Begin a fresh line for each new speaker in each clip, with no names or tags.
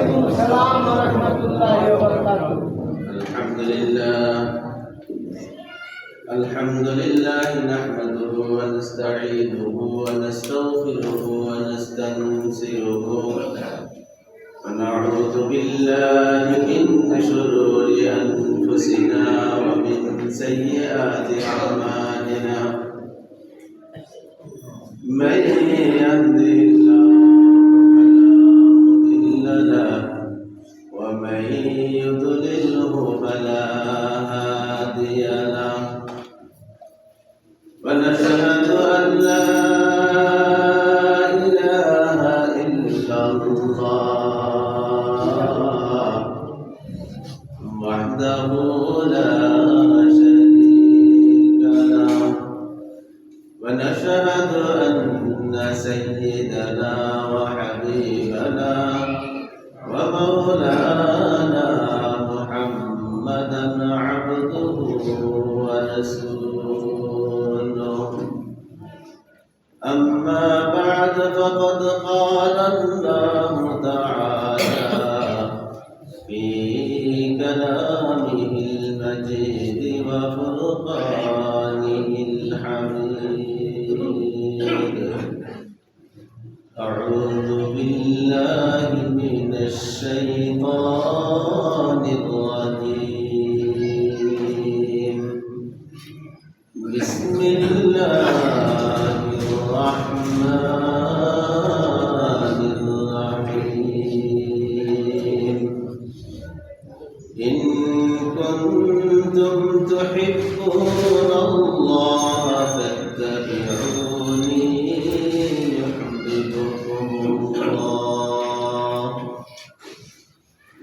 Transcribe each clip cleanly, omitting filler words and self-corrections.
وعليكم السلام ورحمة الله وبركاته.
الحمد لله نحمده ونستعينه ونستغفره ونستنصره ونعوذ بالله من شرور أنفسنا ومن سيئات أعمالنا من يهده الله ومن يضلله فلا هادي له ونشهد أن لا إله إلا الله وحده لا شريك له ونشهد أن سيدنا وحبيبنا ومولانا محمدا عبده ورسوله أما بعد فقد قال الله تعالى في كلامه المجيد وفرقانه الحميد أعوذ بالله من الشيطان الرجيم بسم الله الرحمن الرحيم إن كنتم تحبون الله فاتبعوني يحببكم الله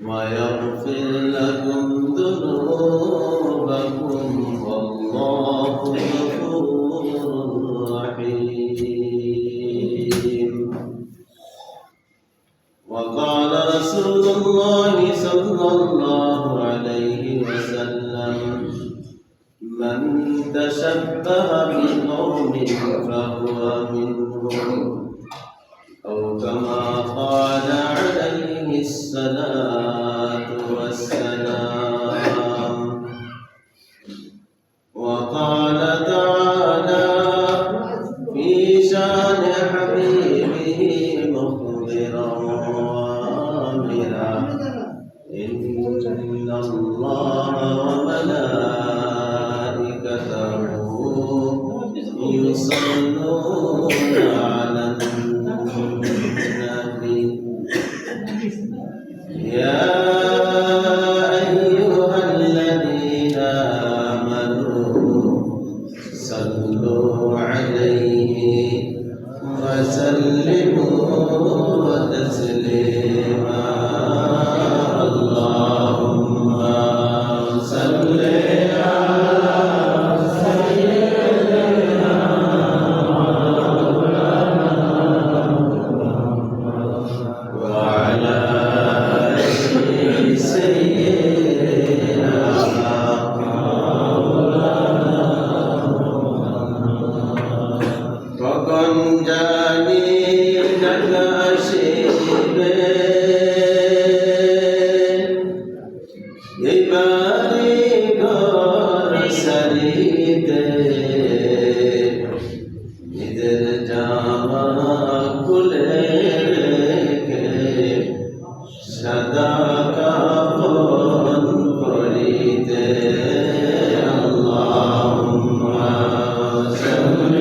ويغفر لكم ذنوبكم والله غفور رحيم وقال رسول الله صلى الله عليه وسلم من تشبه بقوم فهو منهم أو كما قال عليه الصلاة والسلام وقال تعالى في شان حبيبه مخبرا وآمرا إن الله وملائكته يصلون على النبي يا أيها الذين آمنوا صلوا عليه وسلموا تسليما اللهم صل على سيدنا وعلى آل سيدنا وكن جانينا الأشيبين يبارك رسالته إذا جامع كل صدقة فريد اللهم صل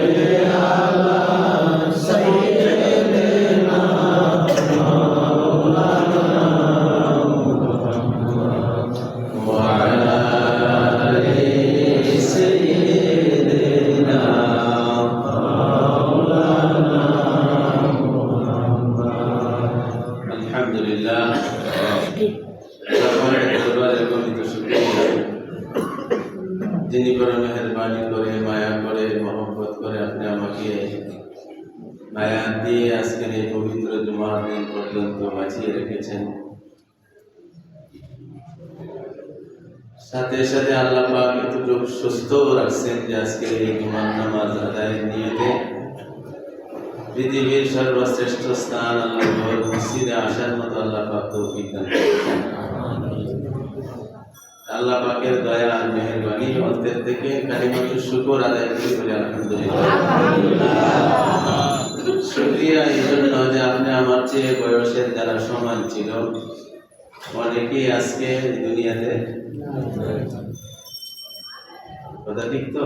على سيدنا وعلى آل سيدنا الحمد لله যিনি বড় মেহেরবানি করে মায়া করে মহব্বত করে আপনি আমাকে মায়া দিয়ে আজকের এই পবিত্র জুমার দিন পর্যন্ত বাঁচিয়ে রেখেছেন সাথে সাথে আল্লাহ পাক এতটুকু সুস্থ রাখছেন যে আজকের এই জুমার নামাজ আদায়ের নিয়তে পৃথিবীর সর্বশ্রেষ্ঠ স্থান আল্লাহর মসজিদে আসার মতো আল্লাহ পাক তৌফিক দান করেন। আল্লাহ পাকের দয়া আর মেহেরবানি অন্তর থেকে কালিমাতুর শুকর আদায় করে বলে আলহামদুলিল্লাহ। শুকরিয়া এই জন্য যে আপনি আমার চেয়ে বয়সের যারা সমান ছিল অনেকেই আজকে দুনিয়াতে, কথা ঠিক তো?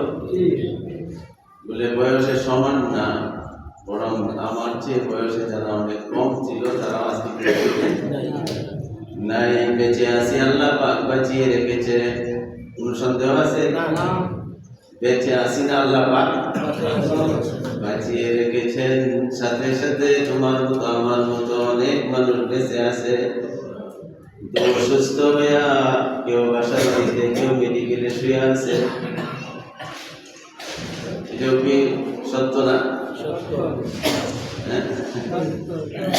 বলে বয়সে সমান না, বরং আমার চেয়ে বয়সে যারা অনেক কম ছিল তারা আজকে নাই, বেঁচে আছি। আল্লাহ পাক বাঁচিয়ে রেখেছে, কোন সন্দেহ আছে? বেঁচে আছি না, আল্লাহ পাক বাঁচিয়ে রেখেছেন। সাথে সাথে তোমার মতো আমার মতো অনেক মানুষ বেঁচে আছে, কেউ সুস্থ হইয়া, কেউ বাসার বাড়িতে, কেউ মেডিকেলে শুয়ে আছে। এটাও কি সত্য না?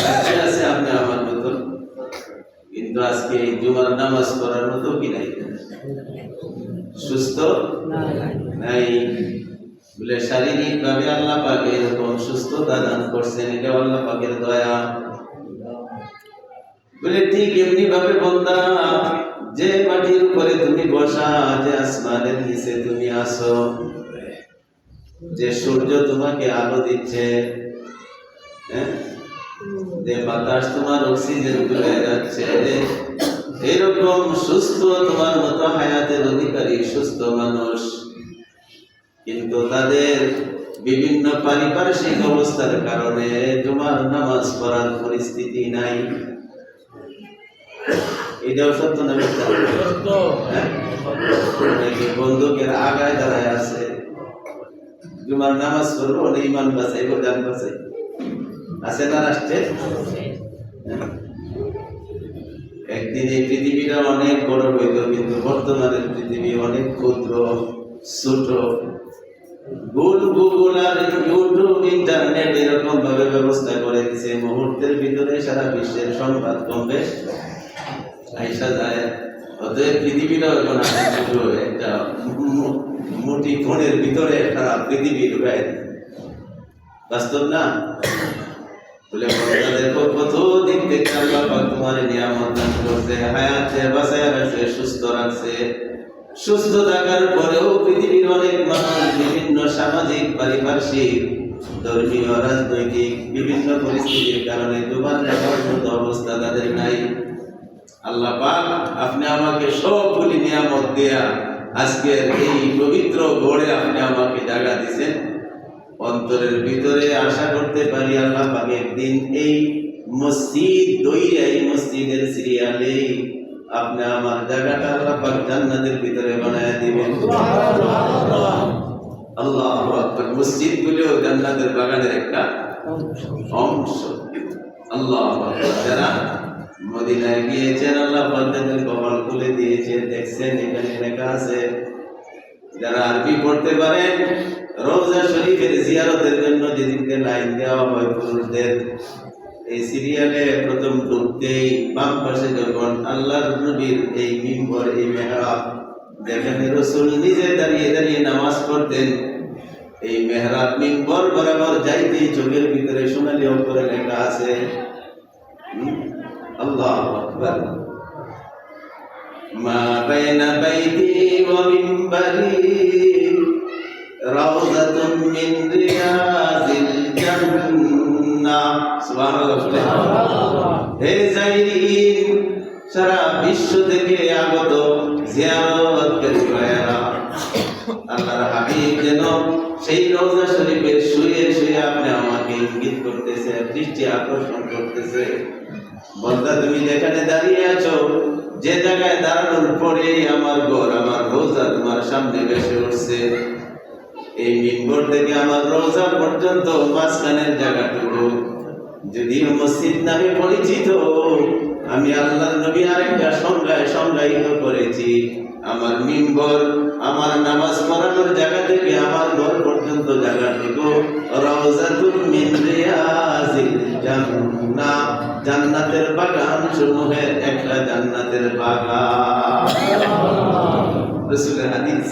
বাঁচে আছে আপনি আমার মতো, কিন্তু আজকে এই জুমার নামাজ পড়ার মতো কি নাই, সুস্থ নাই। বলে শারীরিক ভাবে আল্লাহ পাক এরকম সুস্থতা দান করছেন, এটা আল্লাহ পাকের দয়া। বলে ঠিক এমনি ভাবে বান্দা, যে মাটির উপরে তুমি বসা, যে আসমানের নিচে তুমি আসো, যে সূর্য তোমাকে আলো দিচ্ছে, যে বাতাস তোমার অক্সিজেন তুলে যাচ্ছে, এরকম সুস্থ তোমার মতো হায়াতের অধিকারী সুস্থ মানুষ, কিন্তু তাদের বিভিন্ন পারিপার্শ্বিক অবস্থার কারণে জুমার নামাজ পড়ার পরিস্থিতি নাই। এটাও সত্য না মিথ্যা? নাকি বন্দুকের আগায় দাঁড়ায় আছে, জুমার নামাজ পড়বো, ইমান বাঁচাইবো, জান বাঁচাই আছে না রাষ্ট্রে? একদিন এই পৃথিবীটা অনেক বড় হইত, কিন্তু বর্তমানের পৃথিবী অনেক ক্ষুদ্র, ছোট। গুগল আর ইউটিউব, ইন্টারনেট এরকম ভাবে ব্যবস্থা করে দিছে, মুহূর্তের ভিতরে সারা বিশ্বের সংবাদ কম বেশ আইসা যায়। অতএব পৃথিবীটা এখন একটা মুঠি ফোনের ভিতরে একটা পৃথিবী ঢুকায়, বাস্তব না? বলে দেখো কত দিক থেকে আল্লাহ পাক তোমার নিয়ামত দান করছে, হায়াতে বাঁচায় রাখছে, সুস্থ রাখছে। সুস্থ থাকার পরেও পৃথিবীর অনেক মানুষ বিভিন্ন সামাজিক, পারিপার্শ্বিক, ধর্মীয়, রাজনৈতিক বিভিন্ন পরিস্থিতির কারণে জুমার দেখার মতো অবস্থা তাদের নাই। আল্লাহ পাক আপনি আমাকে সবগুলি নিয়ামত দেয়া আজকের এই পবিত্র গড়ে আপনি আমাকে জায়গা দিয়েছেন। অন্তরের ভিতরে আশা করতে পারি আল্লাহ পাক একদিন এই মসজিদ দইরা, এই মসজিদের সিরিয়ালে আপনি আমার জায়গাটা আল্লাহ পাক জান্নাতের ভিতরে বানায় দিবেন। আল্লাহু আকবার। মসজিদ গুলো জান্নাতের বাগানের একটা অংশ। আল্লাহু আকবার। যারা মদিনায় গিয়েছেন আল্লাহ পাক তাদের কপাল খুলে দিয়েছে, দেখছেন এখানে লেখা আছে। যারা আরবি পড়তে পারেন, রওজা শরীফের জিয়ারতের জন্য যেদিনকে লাইন দেওয়া হয় পুরুষদের, এই সিরিয়ালে প্রথম ঢুকতেই বাম পাশে যখন আল্লাহর নবীর এই মিম্বর, এই মেহরাব, যেখানে রাসূল নিজে দাঁড়িয়ে দাঁড়িয়ে নামাজ পড়তেন, এই মেহরাব মিম্বর বরাবর যাইতেই চোখের ভিতরে সোনালী অক্ষরে লেখা আছে আল্লাহু আকবার। মা বাইনা বাইতি ওয়া মিম্বরি রাউযাতুম মিন রিয়াযিল জান্নাহ। সুবহানাল্লাহ। হে যায়রিন, সারা বিশ্ব থেকে আগত জিয়ারতকারী ভাইয়েরা, আল্লাহর হাবিব যেন সেই রওজা শরীফে শুয়ে শুয়ে আপনি আমাকে ইঙ্গিত করতেছে, দৃষ্টি আকর্ষণ করতেছে। বন্দা তুমি যেখানে দাঁড়িয়ে আছো, যে জায়গায় দাঁড়ানোর পরে আমার ঘর, আমার রওজা তোমার সামনে ভেসে উঠছে। এই মিম্বর থেকে আমার রওজা পর্যন্ত মাঝখানের জায়গাটুকু যদিও মসজিদ নামে পরিচিত, আমি আল্লাহর নবী আরেকটা সংজ্ঞায় সংজ্ঞায়িত করেছি। আমার মিম্বর, আমার নামাজ পড়ানোর জায়গা থেকে আমার ঘর পর্যন্ত জায়গাটুকু রাউযাতুম মিন রিয়াযিল জান্নাহ, জান্নাতের বাগান সমূহের একটা জান্নাতের বাগান। রাসূলের হাদিস,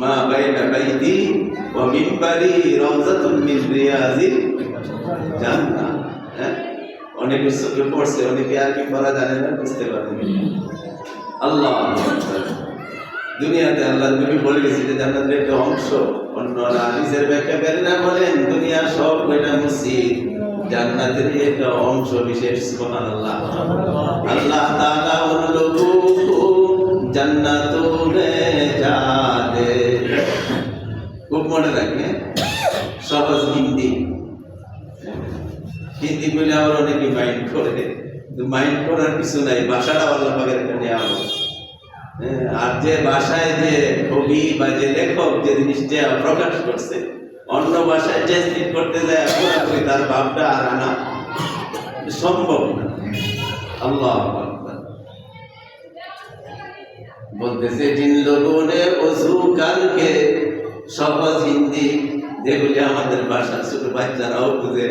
মা বাইনা বাইতি ওয়া মিম্বারি রাউযাতুম মিন রিয়াযিল জান্নাত। হ্যাঁ, অনেকে চোখে পড়ছে, অনেকে আর কি পড়া জানে না, বুঝতে পারেন। আল্লাহ দুনিয়াতে আল্লাহ নবী বলে গেছে যে জান্নাতের একটা অংশ। অন্য হাদিসের ব্যাখ্যাকারীরা বলেন দুনিয়া সব কয়টা মসজিদ জান্নাতের একটা অংশ বিশেষ। সুবহানাল্লাহ। আল্লাহ তাআলা উন লোগো কো জান্নাতোं में जाते, খুব মনে রাখবেন, সহজ হিন্দি। হিন্দি বলে আবার অনেকে মাইন্ড করে, কিন্তু মাইন্ড করার কিছু নাই, ভাষাটা আল্লাহ পাকের একটা নিয়ামত। আর যে ভাষায় যে কবি বা যে লেখক যে জিনিসটা প্রকাশ করছে, অন্য ভাষায় ট্রান্সলেট করতে যায় পুরোপুরি তার ভাবটা আর আনা সম্ভব না। আল্লাহ আকবার। বলতেছে জিন লোগোं ने ওযু करके, সহজ হিন্দি যেগুলি আমাদের ভাষা ছোট বাচ্চারাও বুঝে।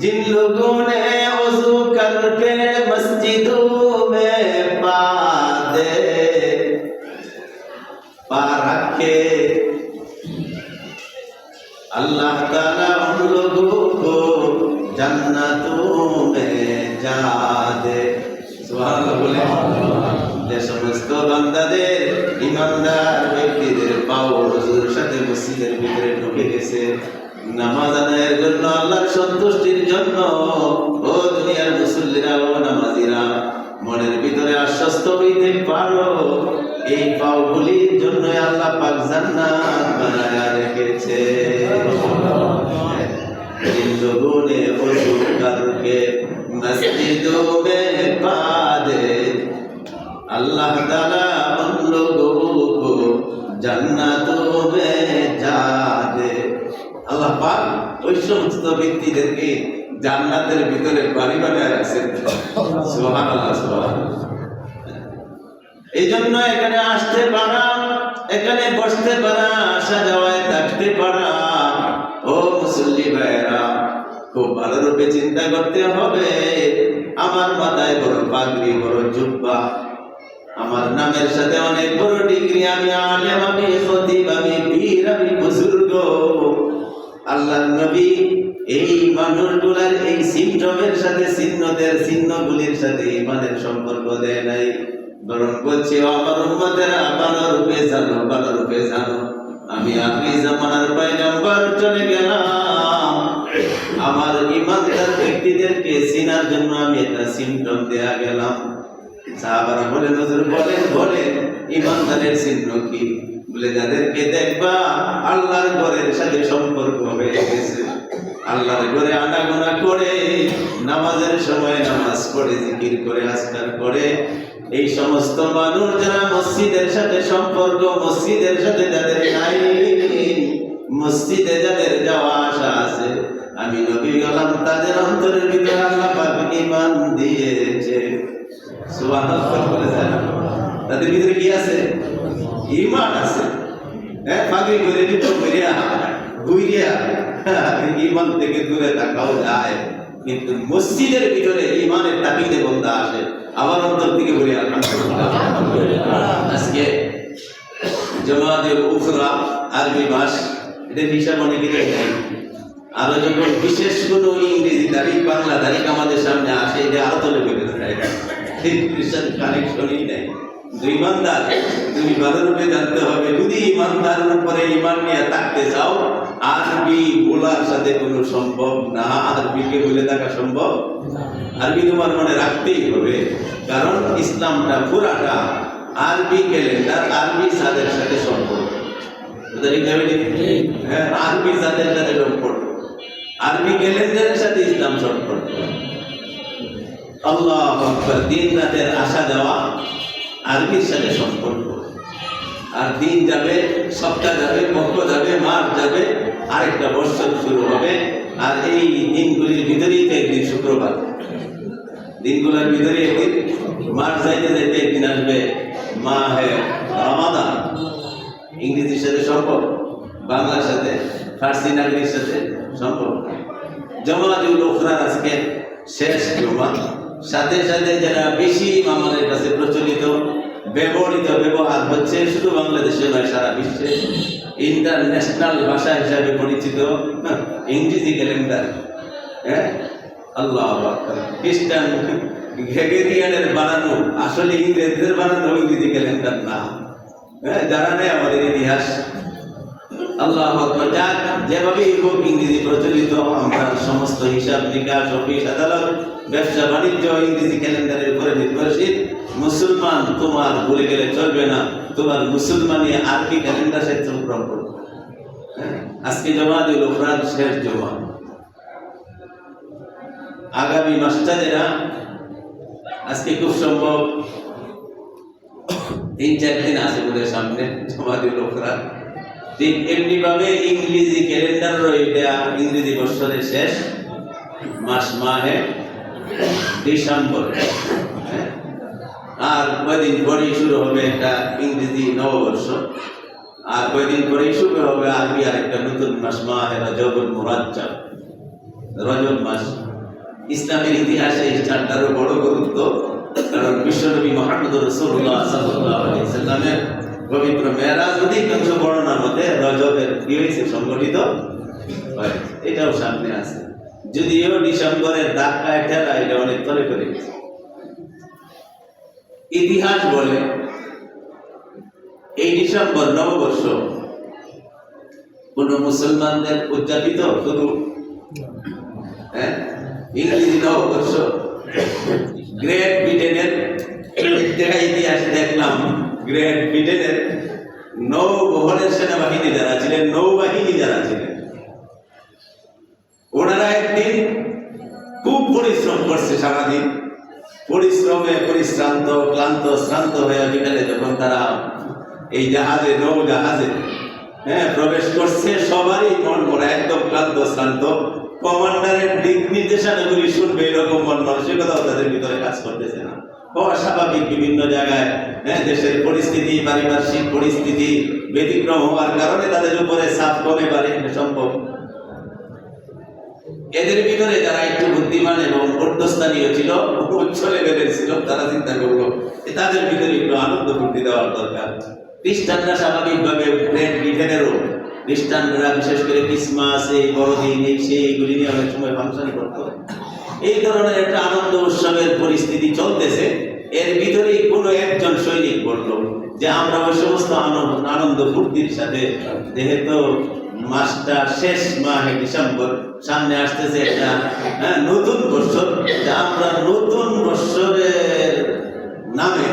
जिन लोगों ने वज़ू करके मस्जिदों में पा रखे, अल्लाह ताला उन लोगों को जन्नतों में जा दे। सुभान अल्लाह बोले। যে সমস্ত বান্দাদের ইমানদার ব্যক্তিদের পাও ওযুর সাথে মসজিদের ভিতরে ঢুকে গেছে নামাজ আদায়ের জন্য, আল্লাহর সন্তুষ্টির জন্য, ও দুনিয়ার মুসল্লিরা ও নামাজিরা, মনের ভিতরে আশ্বস্ত হইতে পারো এই পাওগুলির জন্য আল্লাহ পাক জান্নাত বানায়া রেখেছে। जिन लोगों ने वज़ू करके मस्जिदों में पा दे, अल्लाह ताला उन लोगों को जन्नतों में जा दे। আল্লাহ পাক ওই সমস্ত ব্যক্তিদেরকে জান্নাতের ভিতরে বাড়ি বানিয়ে রাখছেন। সুবহানাল্লাহ, সুবহানাল্লাহ। এই জন্য এখানে আসতে পারা, এখানে বসতে পারা, আসা যাওয়ায় থাকতে পারা, ও মুসল্লি ভাইরা খুব ভালো রূপে চিন্তা করতে হবে। আমার মাথায় বড় পাগড়ি, বড় জুব্বা, আমার নামের সাথে অনেক বড় ডিগ্রি, আমি আলেম, আমি খতিব, আমি পীর, আমি বুজুর্গ। আল্লাহর নবী এই মানুষগুলার এই সিমটমের সাথে, চিহ্নগুলির সাথে ইমানের সম্পর্ক দেয় নাই, বরং বলছে আমার উম্মতেরা ভালো রূপে জানো, ভালো রূপে জানো, আমি আখিরি জামানার পয়গম্বর চলে গেলাম। আমার ইমানদার ব্যক্তিদেরকে চিনার জন্য আমি একটা সিমটম দেয়া গেলাম। সাহাবারা বলেন হুজুর বলেন ইমানদারের চিহ্ন কি? বলে যাদেরকে দেখবা আল্লাহর ঘরের সাথে সম্পর্ক হয়ে গেছে, আল্লাহর ঘরে আনাগোনা করে, নামাজের সময় নামাজ পড়ে, জিকির করে, আজকার করে, এই সমস্ত মানুষ যারা মসজিদের সাথে সম্পর্ক, মসজিদের সাথে যাদের নাই, মসজিদে যাদের যাওয়া আসা আছে, আমি নবী গেলাম তাদের অন্তরের ভিতরে আল্লাহ পাক ঈমান দিয়েছে। সুবহানাল্লাহ বলেছেন। তাদের ভিতরে কি আছে? ঈমান আছে। পাগড়ি করে দিত করিয়া ঘুরিয়া ঈমান থেকে দূরে থাকাও যায়, কিন্তু মসজিদের ভিতরে ঈমানের তাকিদে বন্দা আসে, আবার অন্তর থেকে বলি আলহামদুলিল্লাহ। আজকে জামাতের উখরা আরবি মাস, এটা হিসাব অনেকেরই নেই। আরো যখন বিশেষ কোনো ইংরেজি তারিখ, বাংলা তারিখ আমাদের সামনে আসে, এটা আরো তলে বেড়ে যায়, ঠিক খ্রিস্টান কানেকশনই নেই। ইমানদার তুমি ভালো রূপে জানতে হবে। যদি ইমানদারের উপরে ইমান নিয়ে থাকতে চাও, আরবি বলার সাথে কোনো সম্ভব না, আরবিকে বলে থাকা সম্ভব না। আরবি তোমার মনে রাখতেই হবে, কারণ ইসলামটা পুরাটা আরবি ক্যালেন্ডার, আরবি সাদের সাথে সম্পর্ক। হ্যাঁ, আরবি সাদের সাথে সম্পর্ক, আরবি ক্যালেন্ডারের সাথে ইসলাম সম্পর্ক। আল্লাহু আকবার। দিন রাতের আসা যাওয়া আরবির সাথে সম্পর্ক। আর দিন যাবে, সপ্তাহ যাবে, পক্ষ যাবে, মাস যাবে, আরেকটা বৎসর শুরু হবে। আর এই দিনগুলির ভিতরেই তো একদিন শুক্রবার, দিনগুলোর ভিতরে একদিন মাস যাইতে যাইতে একদিন আসবে মাহে রমাদান। ইংরেজির সাথে সম্পর্ক, বাংলার সাথে, ফার্সি নাগরির সাথে সম্পর্ক। জামাতুল উখরা আজকে শেষ জমা, সাথে সাথে যারা বেশি আমাদের কাছে প্রচলিত ব্যবহৃত ব্যবহার হচ্ছে শুধু বাংলাদেশে নয়, সারা বিশ্বে ইন্টারন্যাশনাল ভাষা হিসাবে পরিচিত ইংরেজি ক্যালেন্ডার। হ্যাঁ, আল্লাহ আকবার। খ্রিস্টান গ্রেগরিয়ানের বানানো, আসলে ইংরেজদের বানানো ইংরেজি ক্যালেন্ডার না। হ্যাঁ, যারা নেই আমাদের ইতিহাস। আল্লাহ আকবার। যাক, যেভাবেই হোক ইংরেজি প্রচলিত, আমরা সমস্ত হিসাব নিকাশ, অফিস আদালত, ব্যবসা বাণিজ্য ইংরেজি ক্যালেন্ডারের উপরে নির্ভরশীল। মুসলমান তোমার বলে গেলে চলবে না, তোমার মুসলমানি আরবি ক্যালেন্ডার সাথে সম্পর্ক। আজকে জমাতুল উখরার শেষ জমা, আগামী মাসটাদেরা আজকে খুব সম্ভব 3-4 দিন আছে বলে সামনে জমাতুল উখরা। ঠিক এমনি ভাবে ইংরেজি ক্যালেন্ডার এটা ইংরেজি বছরের শেষ মাস, মাহে ডিসেম্বর। আর কয়েকদিন পরেই শুরু হবে একটা ইংরেজি নববর্ষ, আর কয়েকদিন পরেই শুরু হবে আরবি আরেকটা নতুন মাস, মাহে রজবুল মুরাজ্জাব, রজব মাস। ইসলামের ইতিহাসে এই চারটারও বড় গুরুত্ব, কারণ বিশ্বনবী মুহাম্মদ রাসূলুল্লাহ সাল্লাল্লাহু আলাইহি ওয়াসাল্লামের পবিত্র মেরাজ অধিকাংশ বর্ণনা মতে রজবের কি হয়েছে, সংগঠিত হয়। এটাও সামনে আছে, যদিও ডিসেম্বরের ধাক্কায় ঠেলা এটা অনেক তলে করে গেছে। ইতিহাস বলে এই ডিসেম্বর নববর্ষ কোন মুসলমানদের উদযাপিত শুধু ইংরেজি নববর্ষ। গ্রেট ব্রিটেনের ইতিহাস দেখলাম, গ্রেট ব্রিটেনের নৌবহরের সেনাবাহিনী যারা ছিলেন, নৌবাহিনী যারা ছিলেন, ওনারা একদিন খুব পরিশ্রম করছে, সারাদিন পরিশ্রমে পরিশ্রান্ত, ক্লান্ত শ্রান্ত হয়ে বিকালে যখন তারা এই জাহাজে, নৌ জাহাজে প্রবেশ করছে, সবারই মন করা একদম ক্লান্ত শ্রান্ত। কমান্ডারের দিক নির্দেশনাগুলি শুনবে এরকম মন মানসিকতাও তাদের ভিতরে কাজ করতেছে না। অস্বাভাবিক বিভিন্ন জায়গায় দেশের পরিস্থিতি, পারিপার্শ্বিক পরিস্থিতি ব্যতিক্রম হওয়ার কারণে তাদের উপরে চাপ কমে পারে সম্ভব। এদের ভিতরে যারা একটু বুদ্ধিমান এবং ঊর্ধ্বস্থানীয় ছিল, উচ্চ লেভেলের ছিল, তারা চিন্তা করলো তাদের ভিতরে একটু আনন্দ ফুর্তি দেওয়ার দরকার। খ্রিস্টানরা স্বাভাবিকভাবে গ্রেট ব্রিটেনেরও খ্রিস্টানরা বিশেষ করে ক্রিসমাস, এই বড়দিন, এই সেই এইগুলি নিয়ে অনেক সময় ফাংশন করতো। এই ধরনের একটা আনন্দ উৎসবের পরিস্থিতি চলতেছে, এর ভিতরেই কোনো একজন সৈনিক বলল যে আমরা ওই সমস্ত আনন্দ ফুর্তির সাথে, যেহেতু মাসটা শেষ, মাহে ডিসেম্বর, সামনে আসতেছে একটা নতুন বছর, আমরা নতুন বছরের নামে,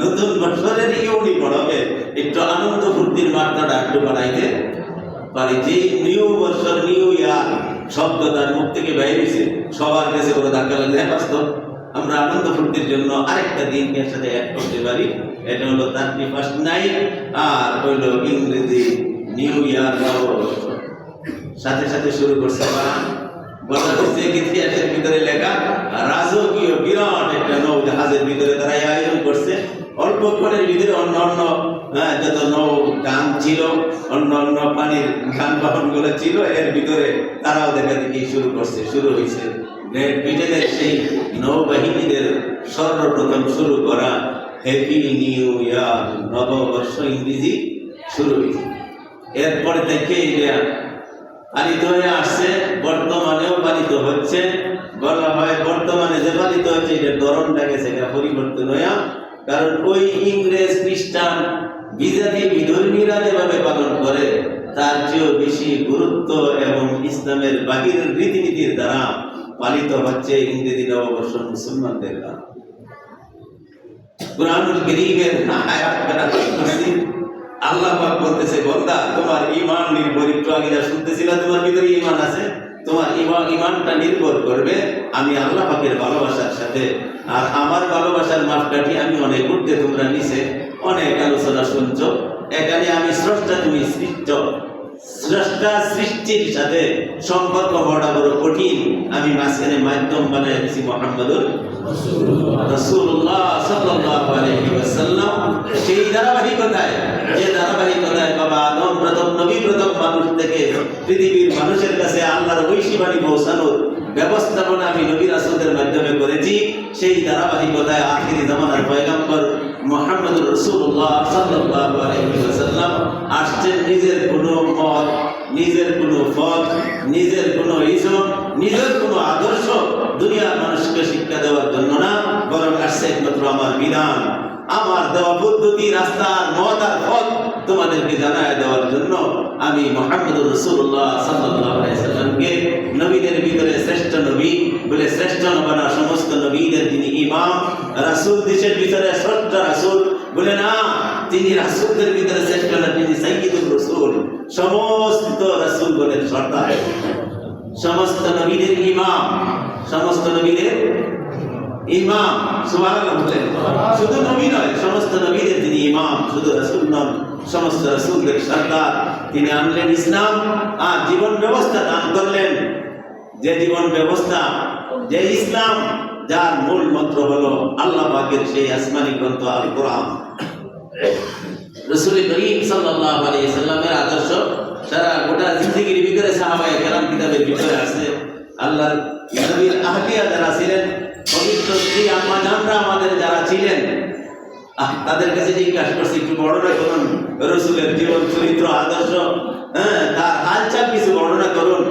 নতুন বছরের ইউনিফর্ম হবে, একটু আনন্দ ফুর্তির মাত্রাটা একটু বাড়াইতে পারি। যে নিউ বছর, নিউ ইয়ার শব্দ তার মুখ থেকে বাইরেছে, সবার কাছে করে ধাক্কা লাগলে বাস্তব। আমরা আনন্দ ফুর্তির জন্য আরেকটা দিনকে সাথে এক করতে পারি, এটা হলো 31st নাইট, আর হইল ইংরেজি নিউ ইয়ার নববর্ষ। সাথে সাথে শুরু করছে বলা হচ্ছে ইতিহাসের ভিতরে লেখা রাজকীয় বিরাট একটা নৌ জাহাজের ভিতরে তারা আয়োজন করছে। অল্পক্ষণের ভিতরে অন্য অন্য যত নৌ গান ছিল, অন্য অন্য পানির যানবাহন গুলো ছিল, এর ভিতরে তারাও দেখা দেখি শুরু করছে। শুরু হয়েছে গ্রেট ব্রিটেনের সেই নৌবাহিনীদের সর্বপ্রথম শুরু করা হ্যাপি নিউ ইয়ার, নববর্ষ ইংরেজি শুরু হয়েছে। এরপরে থেকে এটা পালিত হয়ে আসছে, বর্তমানেও পালিত হচ্ছে। বলা হয় বর্তমানে যে পালিত হচ্ছে এটার ধরনটা গেছে, এটা পরিবর্তন হয়ে, কারণ ওই ইংরেজ খ্রিস্টান বিজাতি বিধর্মীরা যেভাবে পালন করে তার চেয়েও বেশি গুরুত্ব এবং ইসলামের বাহিরের রীতিনীতির দ্বারা পালিত হচ্ছে ইংরেজি নববর্ষ মুসলমানদের দ্বারা। কুরআনুল কারীমের আয়াত দ্বারা আল্লাহ পাক বলতেছে, বান্দা তোমার ঈমান নির্ভর, একটু আগে যা শুনতেছিলা তোমার ভিতরে ঈমান আছে, তোমার ঈমানটা নির্ভর করবে আমি আল্লাহ পাকের ভালোবাসার সাথে। আর আমার ভালোবাসার মাপকাঠি আমি অনেক ঊর্ধ্বে, তোমরা নিচে অনেক আলোচনা শুনছো। এখানে আমি স্রষ্টা, তুমি সৃষ্ট। স্রষ্টা সৃষ্টির সাথে সম্পর্ক হওয়াটা বড় কঠিন, আমি মাঝখানে মাধ্যম বানাই দিয়েছি মুহাম্মদুর রাসূলুল্লাহ সাল্লাল্লাহু আলাইহি ওয়াসাল্লাম। সেই ধারাবাহিকতায়, যে ধারাবাহিকতায় বাবা আদম প্রথম নবী, প্রথম মানুষ থেকে পৃথিবীর মানুষের কাছে আল্লাহর ঐশী বাণী পৌঁছানোর ব্যবস্থাপনা আমি নবী রাসূলদের মাধ্যমে করেছি, সেই ধারাবাহিকতায় আখিরি জামানার পয়গম্বর মুহাম্মদুর রাসূলুল্লাহ সাল্লাল্লাহু আলাইহি ওয়াসাল্লাম আসছেন নিজের কোনো মত, নিজের কোনো পথ, নিজের কোনো ইজম, নিজের কোনো আদর্শ দুনিয়ার মানুষকে শিক্ষা দেওয়ার জন্য না, বরং আসছে একমাত্র আমার বিধান, আমার দেওয়া পদ্ধতি, রাস্তার মত আর পথ তোমাদেরকে জানায় দেওয়ার জন্য আমি মুহাম্মদুর রাসূলুল্লাহ সাল্লাল্লাহু আলাইহি ওয়াসাল্লামকে নবীদের ভিতরে শ্রেষ্ঠ নবী বলে, শ্রেষ্ঠ নবানা সমস্ত নবীদের যিনি ইমাম, রাসূল দেশের ভিতরে শ্রেষ্ঠ রাসূল বলে না, তিনি রাসূলদের ভিতরে শ্রেষ্ঠ না, তিনি সাইয়্যিদুর রাসূল, সমস্ত রাসূলগণের সর্দার, সমস্ত নবীদের ইমাম, সমস্ত নবীদের ইমাম। সুবহানাল্লাহ বলেন। শুধু নবী নয়, সমস্ত নবীদের তিনি ইমাম, শুধু রাসূল নন, সমস্ত রাসূলদের সর্দার। তিনি আনলেন ইসলাম আর জীবন ব্যবস্থা দান করলেন, যে জীবন ব্যবস্থা, যে ইসলাম, যার মূল মন্ত্র হলো আল্লাহ পাকের সেই আসমানি গ্রন্থ আল কোরআন। রাসূল করিম সাল্লাল্লাহু আলাইহি সাল্লামের আদর্শ সারা গোটা জিন্দেগির ভিতরে সাহাবায়ে কেরাম কিতাবের ভিতরে আছে। আল্লাহর নবীর আহলিয়া যারা ছিলেন, পবিত্র স্ত্রী আম্মা জানরা আমাদের যারা ছিলেন, তাদের কাছে জিজ্ঞাসা করছি একটু বর্ণনা করুন রাসূলের জীবন চরিত্র আদর্শ, তার হালচাল কিছু বর্ণনা করুন।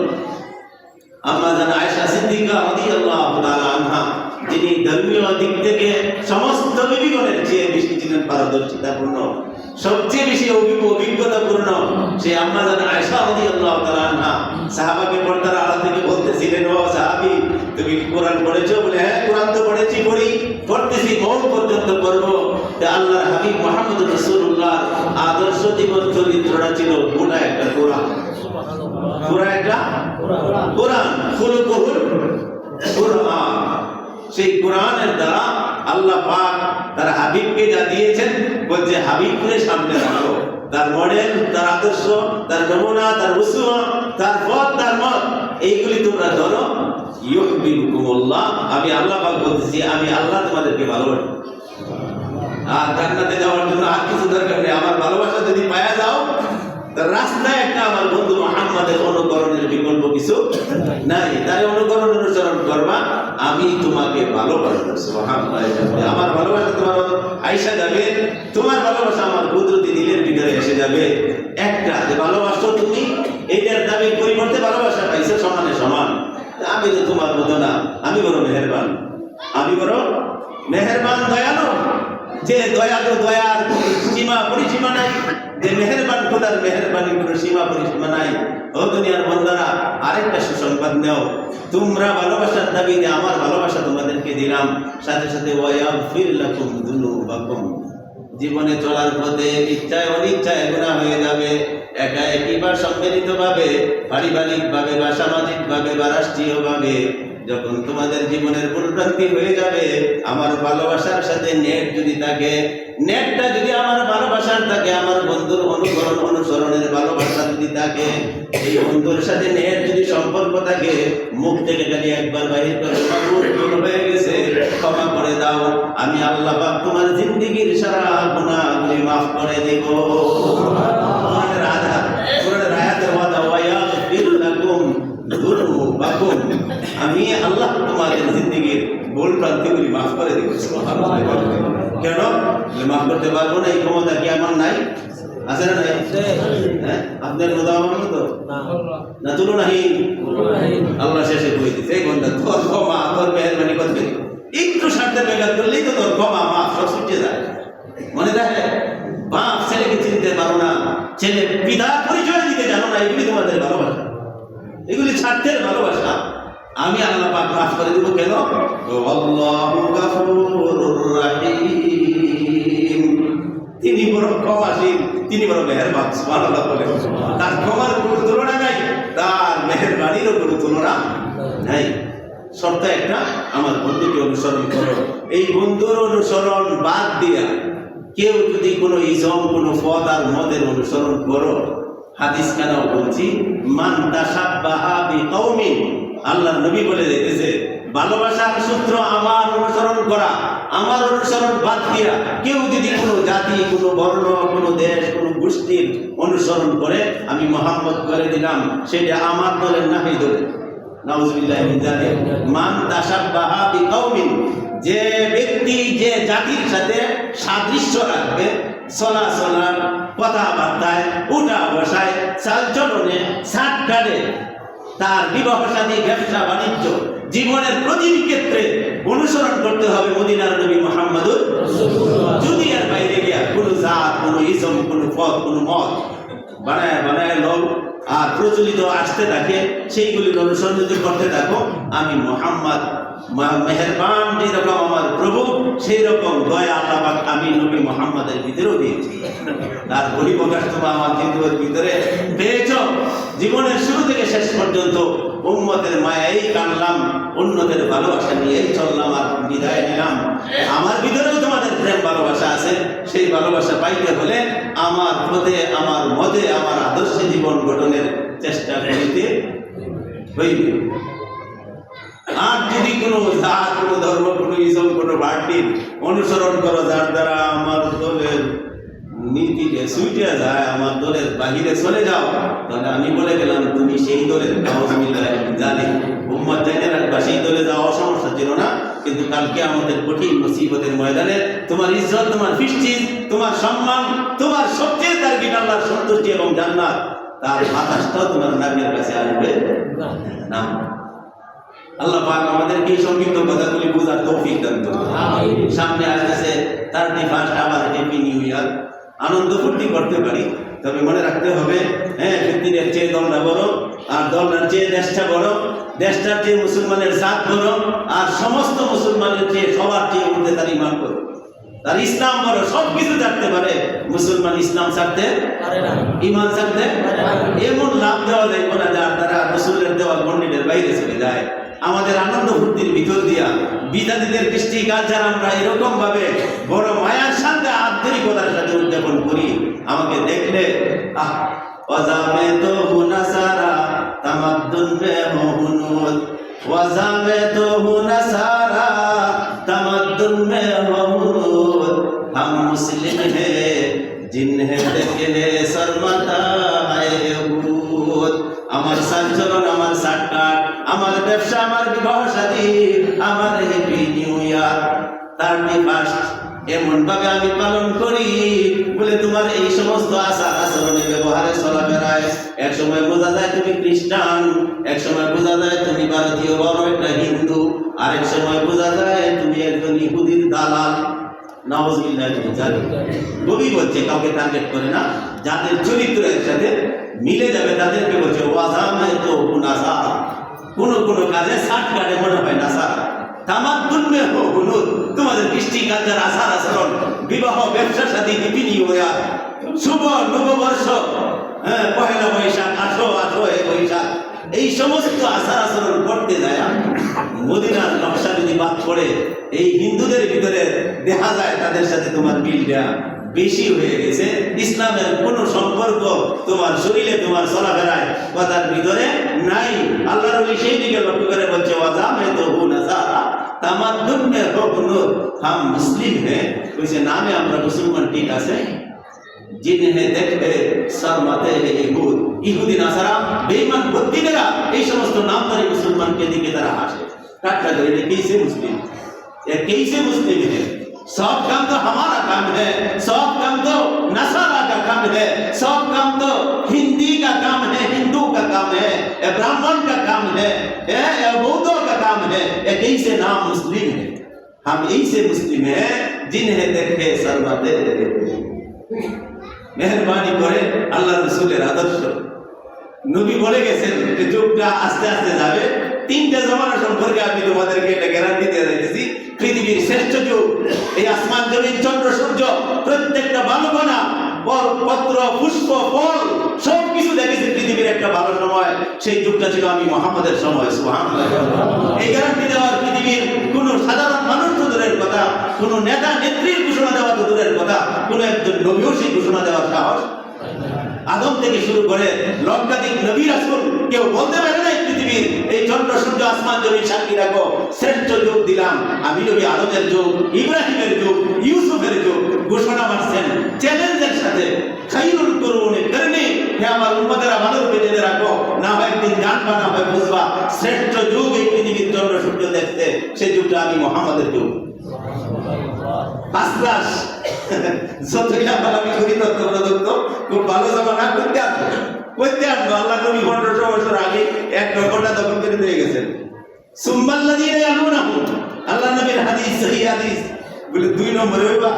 আম্মা জান আয়েশা সিদ্দিকা রাদিয়াল্লাহু তাআলা আনহা, যিনি ধর্মীয় দিক থেকে সমস্ত বিবিগণের চেয়ে বেশি ছিলেন পারদর্শিতাপূর্ণ, সবচেয়ে বেশি অভিজ্ঞতাপূর্ণ, সেই আম্মা জান আয়েশা রাদিয়াল্লাহু তাআলা আনহা সাহাবাকে পর্দার আড়াল থেকে বলতেছিলেন, ও সাহাবী, তুমি কি কোরআন পড়েছো? বলে হ্যাঁ, কোরআন তো পড়েছি, পড়তেছি, বহু পর্যন্ত পড়বো। আল্লাহর হাবিব মুহাম্মদুর রাসূলুল্লাহ আদর্শ জীবন চরিত্রটা ছিল পুরা একটা কোরআন, পুরা একটা কোরআন, খুলুকুল কোরআন। সেই কোরআনের দ্বারা আল্লাহ পাক তার হাবিবকে যা দিয়েছেন, বলছে হাবিবকে সামনে রাখো, তার মডেল, তার আদর্শ, তার নমুনা, তার উসওয়া, তার পথ, তার মত, এইগুলি তোমরা ধরো। ইউহিব্বুকুমুল্লাহ, আমি আল্লাহ পাক বলতেছি, আমি আল্লাহ তোমাদেরকে ভালোবাসি। আর জান্নাতে যাওয়ার জন্য আর কিছু দরকার নেই, আমার ভালোবাসা যদি পাওয়া যাও, তার রাস্তায় একটা আমার বন্ধু মুহাম্মাদের অনুকরণের বিকল্প কিছু নাই, তার অনুকরণ অনুসরণ করবা, আমি তোমাকে ভালোবাসবো। সুবহানাল্লাহ। আমার ভালোবাসা তোমার আয়েশা যাবে, তোমার ভালোবাসা আমার কুদরতি দিলের ভিতরে এসে যাবে। একটা যে ভালোবাসো তুমি, এইটার দাবি পরিবর্তে ভালোবাসা পাইছো সমানে সমান। আমি তো তোমার মতো না, আমি বড় মেহেরবান, আমি বড় মেহেরবান, দয়ালু। যে দয়ালু, দয়ার সীমা পরিসীমা নাই, যে মেহেরবান, খোদার মেহেরবানির কোনো সীমা পরিসীমা নাই। ও দুনিয়ার বান্দারা, আরেকটা সুসংবাদ নাও, তোমরা ভালোবাসার দাবিতে আমার ভালোবাসা তোমাদেরকে দিলাম, সাথে সাথে ওয়ায়াগফির লাকুম যুনুবাকুম, জীবনে চলার পথে ইচ্ছায় অনিচ্ছায় গুনাহ হয়ে যাবে, একা একই বা সম্মিলিতভাবে, পারিবারিকভাবে বা সামাজিকভাবে বা রাষ্ট্রীয়ভাবে, যখন তোমাদের জীবনের ভুলভ্রান্তি হয়ে যাবে, আমার ভালোবাসার সাথে নেট যদি থাকে, নেটটা যদি আমার ভালোবাসার থাকে, আমার বন্ধুর অনুকরণ অনুসরণের ভালোবাসা যদি থাকে, এই বন্ধুর সাথে নেট যদি সম্পর্ক থাকে, মুখ থেকে খালি একবার বাহির করে ভুল হয়ে গেছে, ক্ষমা করে দাও, আমি আল্লাহ পাক তোমার জিন্দেগীর সারা গুনাহগুলি মাফ করে দেব। কোরআনের আয়াত, কোরআনের আয়াতের ওয়াদা, ওয়ায়াগফির লাকুম যুনুবাকুম, আমি আল্লাহ তোমাদের জিন্দেগীর ভুল ভ্রান্তিগুলি মাফ করে দেব। সুবহানাল্লাহ। কেন মাফ করতে পারবো না? এই ক্ষমতা কি আমার নাই? আছে না নাই? হ্যাঁ, আপনার মতো আমার মতো না, তুলনাহীন। আল্লাহ শেষে বলে দিচ্ছে, এই বন্ধা তোর ক্ষমা, তোর মেহেরবানি করবে, একটু স্বার্থের ব্যাঘাত করলেই তো তোর ক্ষমা মাফ সব ছুটে যায়। মনে রাখে, বাপ ছেলেকে চিনতে পারো না, ছেলে পিতার পরিচয় দিতে জানো না, এগুলি তোমাদের ভালোবাসা, এগুলি স্বার্থের ভালোবাসা। আমি আল্লাহ পাক মাফ করে দিব। কেন? আল্লাহু গফুরুর রহিম, তিনি বড় ক্ষমাশীল, তিনি বড় মেহেরবান। সুবহানাল্লাহ বলে, তার ক্ষমার কোনো তুলনা নাই, তার মেহেরবানিরও কোনো তুলনা নাই। শর্ত একটা, আমার বন্ধুকে অনুসরণ করো। এই বন্ধুর অনুসরণ বাদ দিয়া কেউ যদি কোনো ইজম, কোনো পথ আর মতের অনুসরণ করো, হাদিস কেনাও বলছি, মান তাশাব্বাহা বিকওমিন, আল্লাহর নবী বলে দিতেছে, ভালোবাসার সূত্র আমার অনুসরণ করা, আমার অনুসরণ বাদ দিয়া কেউ যদি কোনো জাতি, কোনো বর্ণ, কোনো দেশ, কোনো গোষ্ঠীর অনুসরণ করে, আমি মুহাম্মদ করে দিলাম, সেটা আমার দলের না, এই দলের। নাউযুবিল্লাহি মিন যালিক। মান তাশাব্বাহা বিকাউমিন, যে ব্যক্তি যে জাতির সাথে সাদৃশ্য রাখবে, চলাচলার, কথাবার্তায়, উঠা বসায়, চালচলনে, সাটকারে, তার বিবাহ শাদী, ব্যবসা বাণিজ্য, জীবনের প্রতিটি ক্ষেত্রে অনুসরণ করতে হবে মদিনার নবী মুহাম্মদুর রাসূলুল্লাহ। যদি এর বাইরে গিয়া কোনো জাত, কোনো ইসম, কোনো পথ, কোনো মত বানায় বানায় লোক আর প্রচলিত আসতে থাকে, সেইগুলির অনুসরণ যদি করতে থাকো, আমি মুহাম্মদ মেহেরবান যেরকম আমার প্রভু, সেই রকম দয়া আল্লাহ পাক আমি নবী মুহাম্মদের ভিতরেও দিয়েছি। তার পরিপ্রকাশ তোমরা আমার জিন্দগির ভিতরে পেয়েছ। জীবনের শুরু থেকে শেষ পর্যন্ত উম্মতের মায়াই কানলাম, অন্যদের ভালোবাসা নিয়েই চললাম আর বিদায় নিলাম। আমার ভিতরেও তোমাদের প্রেম ভালোবাসা আছে, সেই ভালোবাসা পাইতে হলে আমার পথে, আমার মতে, আমার আদর্শে জীবন গঠনের চেষ্টা করিতে হইবে। আর যদি কোনো জাত, কোনো ধর্ম, কোনো ইসম, কোনো পার্টির অনুসরণ করো, যার দ্বারা আমার দলের নীতিকে ছুটে যায়, আমার দলের বাহিরে চলে যাও, তাহলে আমি বলে গেলাম তুমি সেই দলের জানি উম্মত জানে রাখবা, সেই দলে যাওয়া সমস্যা ছিল না। কিন্তু কালকে আমাদের কঠিন মুসিবতের ময়দানে তোমার ইজ্জত, তোমার ফিস্টিজ, তোমার সম্মান, তোমার সবচেয়ে টার্গেট আল্লাহর সন্তুষ্টি এবং জান্নাত, তার বাতাসটাও তোমার নাকের কাছে আসবে না। আল্লাহ পাক আমাদেরকে এই সংক্ষিপ্ত কথাগুলি বোঝার তৌফিক দান করুন। সামনে আসতেছে 31 আবার হ্যাপি নিউ ইয়ার। আনন্দ ফুর্তি করতে পারি, তবে মনে রাখতে হবে, হ্যাঁ, ফিতনের চেয়ে দলটা বড়, আর দলটার চেয়ে দেশটা বড়, দেশটার চেয়ে মুসলমানের জাত বড়, আর সমস্ত মুসলমানের চেয়ে সবার চেয়ে উঠতে তার ইমান বড়, তার ইসলাম বড়। সব কিছু থাকতে পারে, মুসলমান ইসলাম ছাড়তে পারে না, ইমান ছাড়তে পারে না। এমন লাভ দেওয়া যায় না যার দ্বারা রসুলের দেওয়া গণ্ডিদের বাইরে চলে যায়। আমাদের আনন্দ ফুর্তির ভিতর দিয়া বিজাতিদের কৃষ্টি কালচার আমরা এরকম ভাবে বড় মায়ার সাথে আন্তরিকতার সাথে উদযাপন করি, আমাকে দেখলে ওয়াজামে তো হুনাসারা তামাদ্দুন মে হুনুদ, ওয়াজামে তো হুনাসারা তামাদ্দুন মে হুনুদ, হাম মুসলিম হে জিনহে দেখে শর্মাতা হায় হুদ। আমার সালচলন, আমার সাটকাট, আমার ব্যবসা, আমার বিবাহ শাদী, আমার হ্যাপি নিউ ইয়ার 31 এমন ভাবে আমি পালন করি বলে তোমার এই সমস্ত আচার আচরণে, ব্যবহারে, চলাফেরায় এক সময় বোঝা যায় তুমি খ্রিস্টান, এক সময় বোঝা যায় তুমি ভারতীয় বড় একটা হিন্দু, আরেক সময় বোঝা যায় তুমি একজন ইহুদির দালাল। নাউযুবিল্লাহি মিন যালিক। কবি বলছে, কাউকে টার্গেট করে না, যাদের চরিত্রের সাথে মিলে যাবে তাদেরকে বলছে ওয়াজামে তো হুনাসারা। কোন কোন কাজে সাট কাটে মনে হয় না স্যার, তামাদ্দুন মে হুনুদ, তোমাদের কৃষ্টি কালচার, আচার আচরণ, বিবাহ, ব্যবসা শাদী, হ্যাপি নিউ ইয়ার, শুভ নববর্ষ, হ্যাঁ, পহেলা বৈশাখ, আসো আসো হে বৈশাখ, এই সমস্ত আচার আচরণ করতে যায় মদিনার নকশা যদি বাদ পড়ে এই হিন্দুদের ভিতরে দেখা যায় তাদের সাথে তোমার মিলটা বেশি হয়ে গেছে। ইসলামের কোন সম্পর্ক তোমার শরীরে, তোমার চলাফেরায়, কথার ভিতরে নাই। আল্লাহর ওলি সেই দিকে লক্ষ্য করে বলছে ওয়াজামে তো হুনাসারা তামাদ্দুন মে হুনুদ, হাম মুসলিম হে, কইছে নামে আমরা মুসলমান ঠিক আছে, জিনহে দেখবে শর্মাতে হে ইহুদ, ইহুদি নাসারা, বেঈমান বদ্দিনেরা এই সমস্ত নামধারী মুসলমানকে দিকে তারা হাসে, টাটকা করে कैसे मुस्लिम, ये कैसे मुस्लिम है, सब काम तो हमारा काम है, सब काम तो नसारा का काम है, सब काम तो हिंदी का काम है, हिंदू का काम है, ये ब्राह्मण का काम है, ये बौद्धों का काम है, ये कैसे नाम मुस्लिम है। हम ऐसे मुस्लिम है जिन्हें देखे शर्माते हैं। मेहरबानी करे আল্লাহ রাসূলের আদর্শ নবী বলে গেছেন যে যুগটা আস্তে আস্তে যাবে। 3টে জমানা সম্পর্কে আমি তোমাদেরকে একটা গ্যারান্টি দিয়ে দিতেছি। পৃথিবীর শ্রেষ্ঠ যুগ, এই আসমান জমিন চন্দ্র সূর্য প্রত্যেকটা বালুকণা, পত্র পুষ্প ফল সব কিছু দেখেছি পৃথিবীর একটা ভালো সময়, সেই যুগটা ছিল আমি মুহাম্মদের সময়। সুবহানাল্লাহ। এই গ্যারান্টি দেওয়ার পৃথিবীর কোন সাধারণ মানুষ তো দূরের কথা, কোন নেতা নেত্রীর ঘোষণা দেওয়া তো দূরের কথা, কোন একজন নবীও সেই ঘোষণা দেওয়ার সাহস আদম থেকে শুরু করে লক্ষাধিক নবী রাসূল কেউ বলতে পারে না পৃথিবীর এই চন্দ্র সূর্য আসমান জমিন সাক্ষী রাখো শ্রেষ্ঠ যুগ দিলাম আমি নবী। আদমের যুগ, ইব্রাহিমের যুগ, ইউসুফের যুগ ঘোষণা মারছেন চ্যালেঞ্জের সাথে, খাইরুল কুরুনি করনি, হে আমার উম্মতেরা ভালো রূপে জেনে রাখো
না হয় একদিন জানবা, না হয় বুঝবা, শ্রেষ্ঠ যুগ এই পৃথিবীর চন্দ্র সূর্য দেখতে, সেই যুগটা আমি মোহাম্মদের যুগ। ফার্স্ট ক্লাস, যতই আমি করি তত্ত্ব খুব ভালো জামানা করতে আসবো, আল্লাহ নবী 1500 বছর আগে এক নগরটা দখল করে দিয়ে গেছেন। সুম্মাল্লাযীনা ইয়ালুনাহুম, আল্লাহ নবীর হাদিস, সহিহ হাদিস, বলে 2 নম্বরে হইবা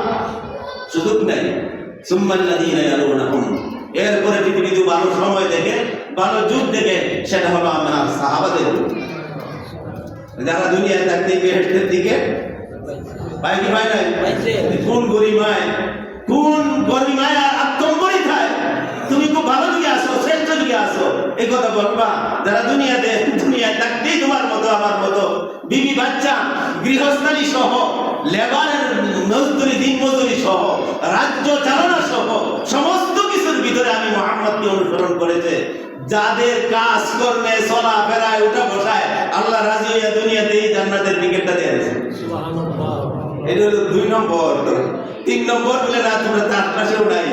সুযোগ নাই। সুম্মাল্লাযীনা ইয়ালুনাহুম, এরপরে পৃথিবীতে ভালো সময় দেখে, ভালো যুগ দেখে, সেটা হলো আমার সাহাবাদের যুগ। যারা দুনিয়ায় থাকতে বেহেশতের দিকে পায় কি পায় নাই? কোন গরিমায় আত্মম্বরিতায় তুমি খুব ভালো দিকে আসো, শ্রেষ্ঠ দিকে আসো, এই কথা বলবা যারা দুনিয়ায় থাকতেই তোমার মতো আমার মতো বিবি বাচ্চা গৃহস্থালী সহ, লেবারের মজদুরি, দিন মজুরি সহ, রাজ্য চালনা সহ সমস্ত কিছুর ভিতরে আমি মুহাম্মদকে অনুসরণ করেছে, যাদের কাজ কর্মে চলা ফেরায় উঠা বসায় আল্লাহ রাজি হইয়া দুনিয়াতে এই জান্নাতের টিকেটটা দিয়ে দিয়েছে। এটা হলো 2 নম্বর। 3 নম্বর বলে না, তোমরা তার পাশে উঠাই।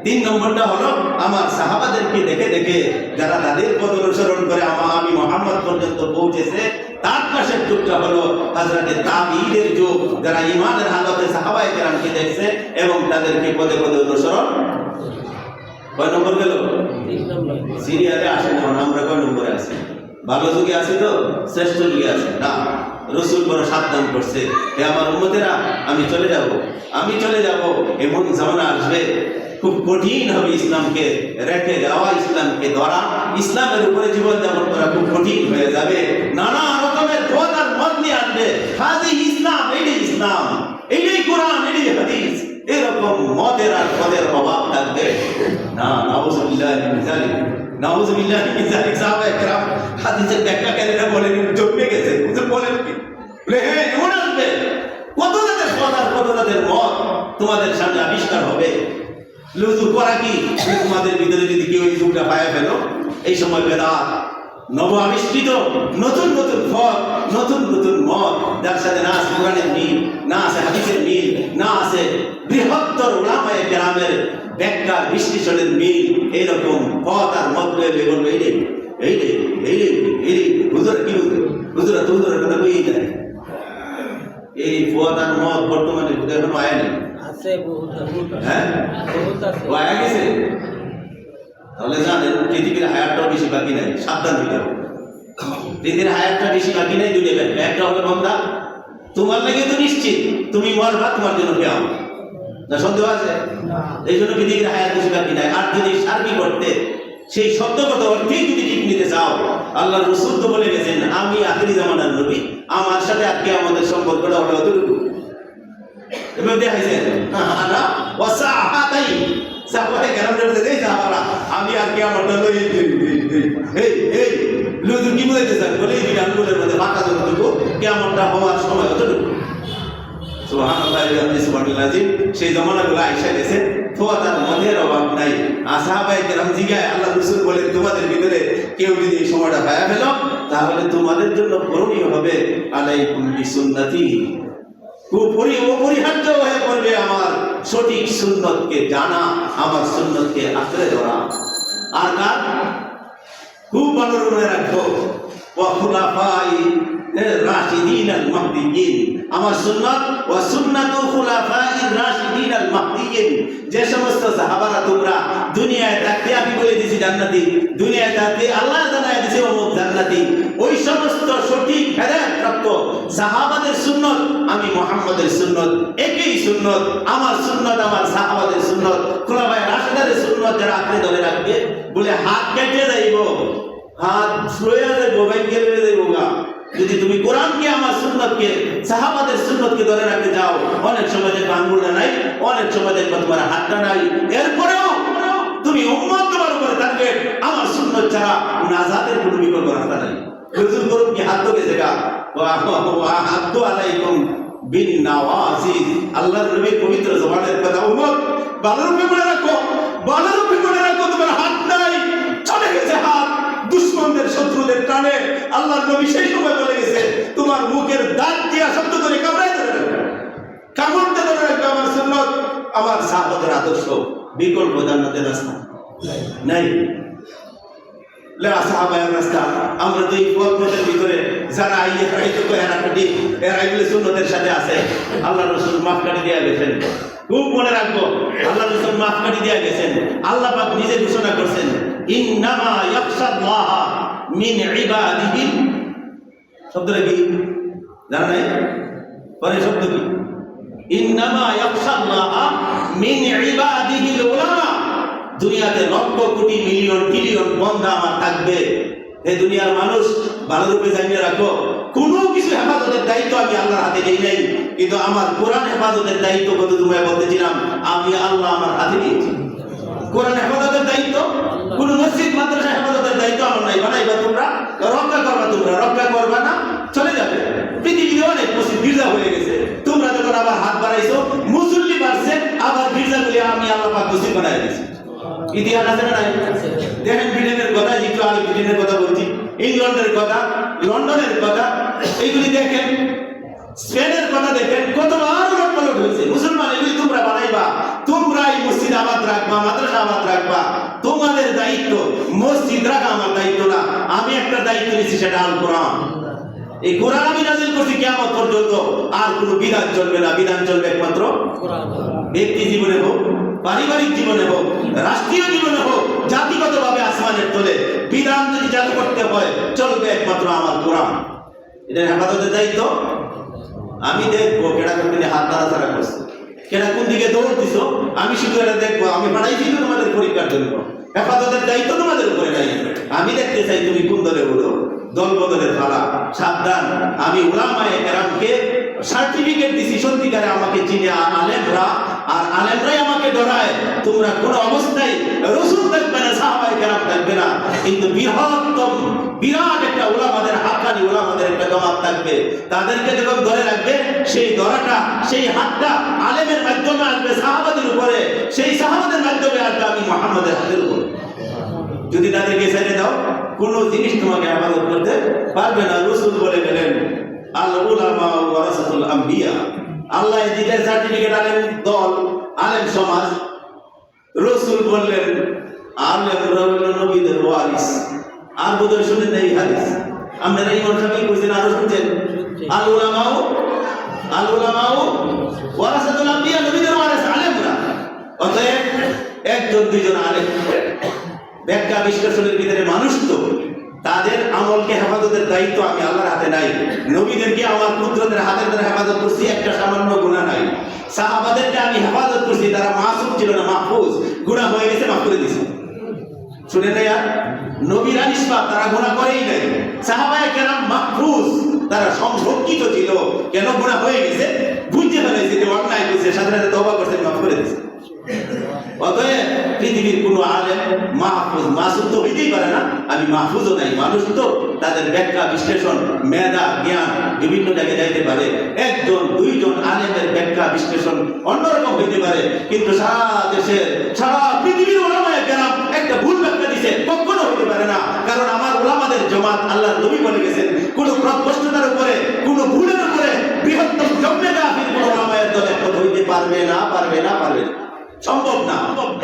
3 নম্বরটা হলো আমার সাহাবাদেরকে দেখে দেখে যারা তাদের পথ অনুসরণ করে আমি মুহাম্মদ পর্যন্ত পৌঁছেছে, তার পাশের যুগটা হলো হযরতে তাবিঈদের যুগ, যারা ঈমানের হালতে সাহাবায়ে কেরামকে দেখছে এবং তাদেরকে পদে পদে অনুসরণ। কয় নম্বর গেল? 3 নম্বর। সিরিয়ালে আসে না, আমরা কয় নম্বরে আছি? ভালো যুগে আছি তো, শ্রেষ্ঠ যুগে আছি না? রাসূল বড় সাবধান করছে, হে আমার উম্মতেরা, আমি চলে যাব, এমন জামানা আসবে খুব কঠিন হবে ইসলামকে রেখে যাওয়া, ইসলামকে ধরা, ইসলামের উপরে জীবন যাপন করা খুব কঠিন হয়ে যাবে। নানা রকমের পথ আর মত নিয়ে আসবে, হাজি ইসলাম, এইটাই কোরআন, এইটাই হাদিস, এরকম মতের আর পদের অভাব থাকবে না। নাউযুবিল্লাহি মিন যালিক, নাউযুবিল্লাহি মিন যালিক। সাহাবায়ে কেরাম হাদিসের ব্যাখ্যাকারীরা বলেন জমে গেছে, বুঝে বলেন কি? বলে হ্যাঁ, এমন আসবে কত তাদের পদ আর কত তাদের মত তোমাদের সামনে আবিষ্কার হবে। লুজু করা কি? তোমাদের ভিতরে যদি কেউ এই যুগটা পায় ফেলো, এই সময় বেদাত, নব আবিষ্কৃত নতুন নতুন ফল, নতুন নতুন মত, যার সাথে না আছে কোরআনের মিল, না আছে হাদিসের মিল, না আছে বৃহত্তর উলামায়ে কেরামের ব্যাখ্যা বিশ্লেষণের মিল, এইরকম পথ আর মত রয়েছে, বলবো এই হুজুর কি হুজুরা তো হুজুরের কথা বই যায়। এই পথ আর মত বর্তমানে এখনো আয় নেই, হ্যাঁ আয়া গেছে। তাহলে জানেন পৃথিবীর হায়াতটাও বেশি বাকি নাই, সাবধান হইতে হবে। পৃথিবীর হায়াতটা বেশি বাকি নাই, দুটো ব্যাখ্যা। একটা হলো বান্দা, তোমার লাগে তো নিশ্চিত তুমি মরবা, তোমার জন্য কেমন না সন্দেহ আছে? এই জন্য পৃথিবীর হায়াত বেশি বাকি নাই। আর যদি সার্বিক অর্থে সেই শব্দগত অর্থেই যদি ঠিক নিতে চাও, আল্লাহ রাসূল তো বলে গেছেন, আমি আখিরি জামানার নবী, আমার সাথে আজকে আমাদের সম্পর্কটা হলো অতটুকু। এভাবে দেখাইছেন না ওয়াসাহাতাই সাহাবায়ে কেরামদের দেই সাহাবারা, আমি আর কি আমার দল এই লুজু কি বলতে চান? বলে এই আঙ্গুলের মধ্যে বাঁকা যতটুকু, কিয়ামতটা হওয়ার সময় অতটুকু। সুবহানাল্লাহ, সুবহানাল্লাহ। সেই জামানাগুলো আয়েশা গেছে, ফোয়াতার মদের অভাব নাই। সাহাবায়ে কেরাম জিগায়, আল্লাহ রাসূল বলেন, তোমাদের ভিতরে কেউ যদি এই সময়টা পায়া ফেল, তাহলে তোমাদের জন্য করণীয় হবে আলাইকুম বিসুন্নতি, অপরিহার্য হয়ে পড়বে আমার সঠিক সুন্নতকে জানা, আমার সুন্নতকে আঁকড়ে ধরা। আর কার খুব ভালো মনে রাখবো, ওয়া খুলাফাই রাশিদিন আল মাহদিয়িন, আমার সুন্নাত ওয়া সুন্নাতু খুলাফাই রাশিদিন আল মাহদিয়িন। যে সমস্ত সাহাবারা তোমরা দুনিয়ায় থাকতে, আমি বলে দিয়েছি জান্নাতি, দুনিয়ায় থাকতে আল্লাহ জানায় দিয়েছে অমুক জান্নাতি, ওই সমস্ত সঠিক হেদায়েত প্রাপ্ত সাহাবাদের সুন্নত, আমি মুহাম্মদের সুন্নত, একই সুন্নত, আমার সুন্নত, আমার সাহাবাদের সুন্নত, খুলাফায়ে রাশিদিনের সুন্নত যারা আঁকড়ে ধরে রাখবে, বলে হাত কেটে যাইব, হাত ছুঁয়ে যাইব, ভাঙ্গে লয়ে যাইব গা। যদি তুমি কোরআনকে, আমার সুন্নতকে, সাহাবাদের সুন্নতকে ধরে রাখতে যাও, অনেক সময় দেখবা আঙ্গুলটা নাই, অনেক সময় দেখবা তোমার হাতটা নাই, এরপরেও তুমি উম্মত তোমার উপরে থাকবে, আমার সুন্নত ছাড়া নাজাতের কোনো বিকল্প রাস্তা নাই। হুজুর করুন কি হাত তো গেছে গা, হাত তো আলাইকুম বিন নাওয়াজিজ, আল্লাহর নবীর পবিত্র জবানের কথা, উম্মত ভালো রূপে মনে রাখো, ভালো রূপে মনে রাখো, তোমার হাত নাই, চলে গেছে হাত দুশমনদের, শত্রুদের টানে। আল্লাহর নবী সেই সময় বলে গেছে, তোমার মুখের দাঁত দিয়া শব্দ করে কামড়াই ধরে রাখবে, কামড়তে ধরে রাখবে আমার সুন্নত, আমার সাহাবাদের আদর্শ, বিকল্প জান্নাতের রাস্তা নাই। সাহাবায়ের রাস্তা আমরা তো এই পথের ভিতরে যারা আইয়ে খাইতে কো এরা কাটি এরা এগুলো সুন্নতের সাথে আছে। আল্লাহ রাসূল মাফ কাটি দিয়া গেছেন, খুব মনে রাখবো। আল্লাহ রাসূল মাফ কাটি দিয়া গেছেন। আল্লাহ পাক নিজে ঘোষণা করছেন, ইন্নামা ইয়াখশাল্লাহ মিন ইবাদিহি। শব্দটা কি জানা নাই? পরে শব্দ কি? ইন্নামা ইয়াখশাল্লাহ মিন ইবাদিহিল উলামা। দুনিয়াতে লক্ষ কোটি মিলিয়ন ট্রিলিয়ন বান্দা আমার থাকবে। এই দুনিয়ার মানুষ ভালো রূপে জানিয়ে রাখো, কোনো কিছু হেফাজতের দায়িত্ব আমি আল্লাহর হাতে নেই নাই, কিন্তু আমার কোরআন হেফাজতের দায়িত্ব কত তোমায় বলতেছিলাম আমি আল্লাহ আমার হাতে নিয়েছি। কোরআন হেফাজতের দায়িত্ব, কোন মসজিদ মাদ্রাসা হেফাজতের দায়িত্ব আমার নাই। বানাইবা তোমরা, রক্ষা করবা তোমরা, রক্ষা করবা না চলে যাবে। পৃথিবীতে অনেক মসজিদ গির্জা হয়ে গেছে, তোমরা যখন আবার হাত বাড়াইছো, মুসল্লি বাড়ছে, আবার গির্জাগুলি আমি আল্লাহ পাক মসজিদ বানাই দিয়েছি। ইতিহাস আছে না নাই? দেখেন ব্রিটেনের কথা, একটু আগে ব্রিটেনের কথা বলছি, ইংল্যান্ডের কথা, লন্ডনের কথা, এইগুলি দেখেন, স্পেনের কথা দেখেন, কতবার উলটপালট হয়েছে। মুসলমান এগুলি তোমরা বানাইবা, তোমরা এই মসজিদ আবাদ রাখবা, মাদ্রাসা আবাদ রাখবা, তোমাদের দায়িত্ব। মসজিদ রাখা আমার দায়িত্ব না, আমি একটা দায়িত্ব নিয়েছি, সেটা আল কোরআন। এই কোরআন আমি নাযিল করছি কিয়ামত পর্যন্ত। আর কোনো বিধান চলবে না, বিধান চলবে একমাত্র কোরআন। ব্যক্তি জীবনে হোক, পারিবারিক জীবনে হোক, রাষ্ট্রীয় জীবনে হোক, জাতিগতভাবে আসমানের তলে বিধান যদি চালু করতে হয়, চলবে একমাত্র আমার কোরআন। এটা হেফাজতের দায়িত্ব। আমি দেখবো কেডা কোন দিকে হাত নাড়াচাড়া করছে, কেডা কোন দিকে দৌড় দিছ, আমি শুধু এটা দেখবো। আমি পাঠাইছি তো তোমাদের পরীক্ষার জন্য, হেফাজতের দায়িত্ব তোমাদের উপরে নাই। আমি দেখতে চাই তুমি কোন দলে ওঠো। দল বদলের পালা, সাবধান। আমি উলামায়ে কেরামকে সার্টিফিকেট দিছি, সত্যিকারে আমাকে চিনে আলেমরা, আর আলেমরাই আমাকে ডরায়। তোমরা কোন অবস্থায় রাসূল থাকবে না, সাহাবায়ে কেরাম থাকবে না, কিন্তু বৃহত্তম বিরাট একটা উলামাদের হাক্কানি উলামাদের একটা জমাত থাকবে। তাদেরকে যখন ধরে রাখবে, সেই ধরাটা, সেই হাতটা আলেমের মাধ্যমে আসবে সাহাবাদের উপরে, সেই সাহাবাদের মাধ্যমে আসবে আমি মুহাম্মাদের হাতের উপরে। যদি তাদেরকে ছেড়ে দাও, কোন জিনিস তোমাকে হেফাজত করতে পারবে না। রাসূল বলে গেলেন, আল উলামা ওয়ারাসাতুল আম্বিয়া। আল্লাহ দিলেন সার্টিফিকেট আলেম দল, আলেম সমাজ। রাসূল বললেন আলেমরা হলো নবীদের ওয়ারিস। আর বোধহয় শুনেন এই হাদিস, আপনারা ইমাম সাহেব কইছেন, আরো শুনছেন, আল উলামা ওয়ারাসাতুল আম্বিয়া, নবীদের ওয়ারিস আলেমরা। অতএব একজন দুইজন আলেম ব্যাখ্যা বিশ্লেষণের ভিতরে মানুষ তো, তাদের আমলকে হেফাজতের দায়িত্ব আমি আল্লাহর হাতে নাই। নবীদেরকে আমার পুত্রদের হাতের দ্বারা হেফাজত করছি, একটা সামান্য গুনাহ নাই। সাহাবাদেরকে আমি হেফাজত করছি, তারা মাসুম ছিল না, মাহফুজ। গুনাহ হয়ে গেছে, মাফ করে দিয়েছি। শুনে নাই? আর নবীরা নিষ্পাপ, তারা গুনাহ করেই নাই। সাহাবায়ে কেরাম মাহফুজ, তারা সংরক্ষিত ছিল। কেন? গুনাহ হয়ে গেছে, বুঝতে ফেলেছে যে অন্যায় করেছে, সাথে সাথে তওবা করতে মাফ করে দিয়েছে। অতএব পৃথিবীর কোন আলেম মাহফুজ মাসুম তো হইতেই পারে না। আমি মাহফুজও নাই, মানুষ তো, তাদের ব্যাখ্যা বিশ্লেষণ, মেধা জ্ঞান বিভিন্ন জায়গায় যাইতে পারে। একজন দুইজন আলেমের ব্যাখ্যা বিশ্লেষণ অন্যরকম হইতে পারে, কিন্তু সারা দেশের, সারা পৃথিবীর উলামায়ে কেরাম একটা ভুল ব্যাখ্যা দিছে, কখনো হইতে পারে না। কারণ আমার উলামাদের জমাত, আল্লাহর নবী বলে গেছেন, কোন প্রশ্নতার উপরে, কোন ভুলের উপরে বৃহত্তম জম্মে কাফির কোন উলামায়ের দল একমত হইতে পারবে না, পারবে না, পারবে না, সম্ভব না।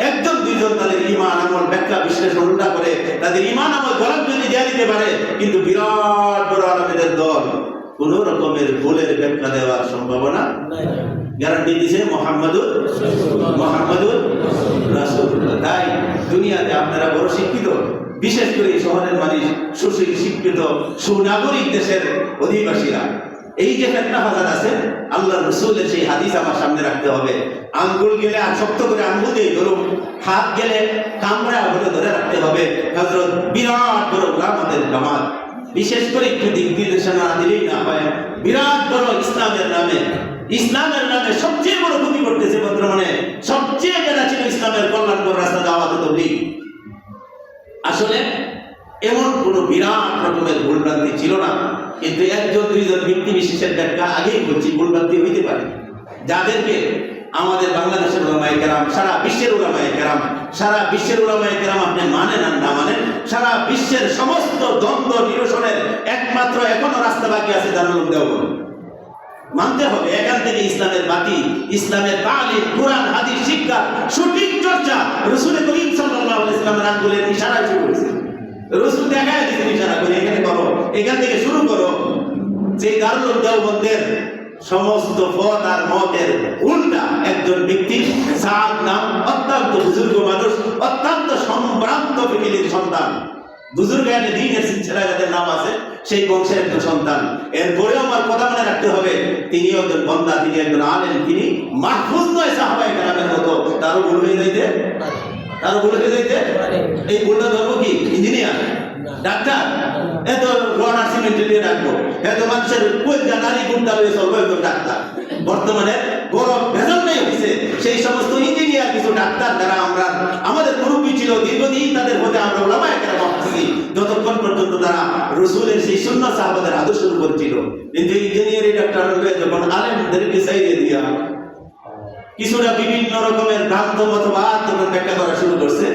একজন দুইজন তাদের ঈমান আমল ব্যাখ্যা বিশ্লেষণ উল্টা করে তাদের ঈমান আমল গলত যদি দেয়া দিতে পারে, কিন্তু বিরাট বড় আলেমদের দল কোন রকমের ভুলের ব্যাখ্যা দেওয়ার সম্ভাবনা নাই। গ্যারান্টি দিয়েছে মুহাম্মাদুর রাসূলুল্লাহ। তাই দুনিয়াতে আপনারা বড় শিক্ষিত, বিশেষ করে শহরের মানুষ, সুশিক্ষিত সুনাগরিক দেশের অধিবাসীরা, এই যে ফিতনা ফাসাদ আছে, আল্লাহর রাসূলের সেই হাদিস আমার সামনে রাখতে হবে। আঙ্গুল গেলে আর শক্ত করে আঙ্গুল দিয়ে ধরুন, হাত গেলে কামড়া হলে ধরে রাখতে হবে। হযরত বিরাট বড় উলামাদের জামাত, বিশেষ করে একটু দিক নির্দেশনা দিলেই না হয়। বিরাট বড় ইসলামের নামে সবচেয়ে বড় ক্ষতি করতেছে বর্তমানে। সবচেয়ে যেটা ছিল ইসলামের কল্যাণকর রাস্তা, দাওয়াত তাবলীগ। আসলে এমন কোন বিরাট রকমের ভুলভ্রান্তি ছিল না, কিন্তু একজন দুইজন ব্যক্তি বিশেষের ব্যাখ্যা আগেই বলছি, ভুলভ্রান্তি হইতে পারে, যাদেরকে আমাদের বাংলাদেশের উলামায়ে কেরাম, সারা বিশ্বের উলামায়ে কেরাম, সারা বিশ্বের উলামায়ে কেরাম আপনি মানেন আর না মানেন, সারা বিশ্বের সমস্ত দ্বন্দ্ব নিরসনের একমাত্র এখনো রাস্তা বাকি আছে দারুল উলুম দেওবন্দ। মানতে হবে, এখান থেকে ইসলামের বাতি, ইসলামের তালিম, কোরআন হাদিস শিক্ষা সঠিক চর্চা রাসূল করিম সাল্লাল্লাহু আলাইহি ওয়াসাল্লামের আঙ্গুলের ইশারায় শুরু হয়েছে। রসুল দেখায় দিতেন ইশারা করে, এখানে করো, এখান থেকে শুরু করো। যে দারুল দেওবন্দের সমস্ত পথ আর মতের উল্টা একজন ব্যক্তি, সাদ নাম, অত্যন্ত বুজুর্গ মানুষ, অত্যন্ত সম্ভ্রান্ত ফ্যামিলির সন্তান, বুজুর্গ দ্বীনের সিলসিলা যাদের নাম আছে সেই বংশের একজন সন্তান। এরপরেও আমার কথা মনে রাখতে হবে, তিনি একজন বন্দা, তিনি একজন আলেম, তিনি মাহফুজ নয় সাহাবায়ে কেরামের মতো। তারও ভুল হয়ে যাইতে এই ভুলটা ধরবো কি? ইঞ্জিনিয়ার, ডাক্তার, এত রড আর সিমেন্ট দিয়ে রাখবো, এত মানুষের কলজা নারী গুন্ডা হয়ে চলবো একজন ডাক্তার। বর্তমানে বড় ভেজাল নেই হয়েছে সেই সমস্ত ইঞ্জিনিয়ার, কিছু ডাক্তার যারা আমরা আমাদের মুরব্বী ছিল দীর্ঘদিন, তাদের মধ্যে আমরা ওলামায়ে কেরাম ভাবছি যতক্ষণ পর্যন্ত তারা রসুলের সেই সুন্নাহ সাহাবাদের আদর্শের উপর ছিল। কিন্তু ইঞ্জিনিয়ারিং ডাক্তার যখন আলেমদেরকে চাইয়ে দিয়া কিছুটা বিভিন্ন রকমের ভ্রান্ত মতবাদ ব্যাখ্যা করা শুরু করছে,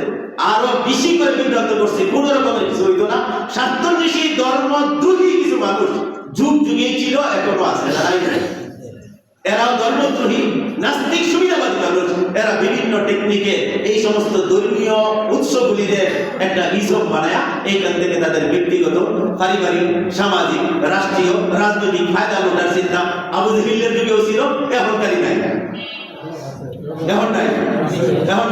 আরো বেশি করে বিভ্রান্ত করছে, কোন রকমের কিছু হইতো না। স্বার্থন্বেষী ধর্মদ্রোহী কিছু মানুষ যুগ যুগেই ছিল, এখনো আছে, এরাও ধর্মদ্রোহী নাস্তিক সুবিধাবাদী মানুষ। এরা বিভিন্ন টেকনিকে এই সমস্ত ধর্মীয় উৎসগুলিতে একটা হিসাব বানায়া এইখান থেকে তাদের ব্যক্তিগত, পারিবারিক, সামাজিক, রাষ্ট্রীয়, রাজনৈতিক ফায়দা লোটার চিন্তা আবু জেহেলের যুগেও ছিল, এখনকারই নাই। এখন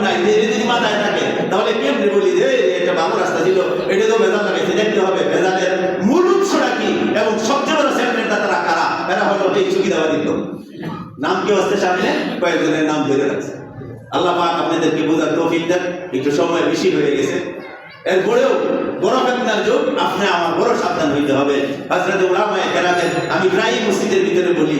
নাই যে যদি মাথায় থাকে তাহলে কেমনে বলি যে এটা ভালো রাস্তা ছিল, এটা তো ভেজাল লাগাইছে, দেখতে হবে ভেজালের মূল উৎসটা কি এবং সবচেয়ে বড় সেন্টারটা তারা কারা। এরা হলো এই সুবিধাবাদী লোক। নাম কি আসছে সামনে, কয়েকজনের নাম ধরে রাখছে। আল্লাহ পাক আপনাদেরকে বোঝার তৌফিক দেন। একটু সময় বেশি হয়ে গেছে, এরপরেও বড় ফেতনার যুগ, আপনি আমার বড় সাবধান হইতে হবে। হযরত উলামায়ে কেরামের আমি প্রায় মসজিদের ভিতরে বলি,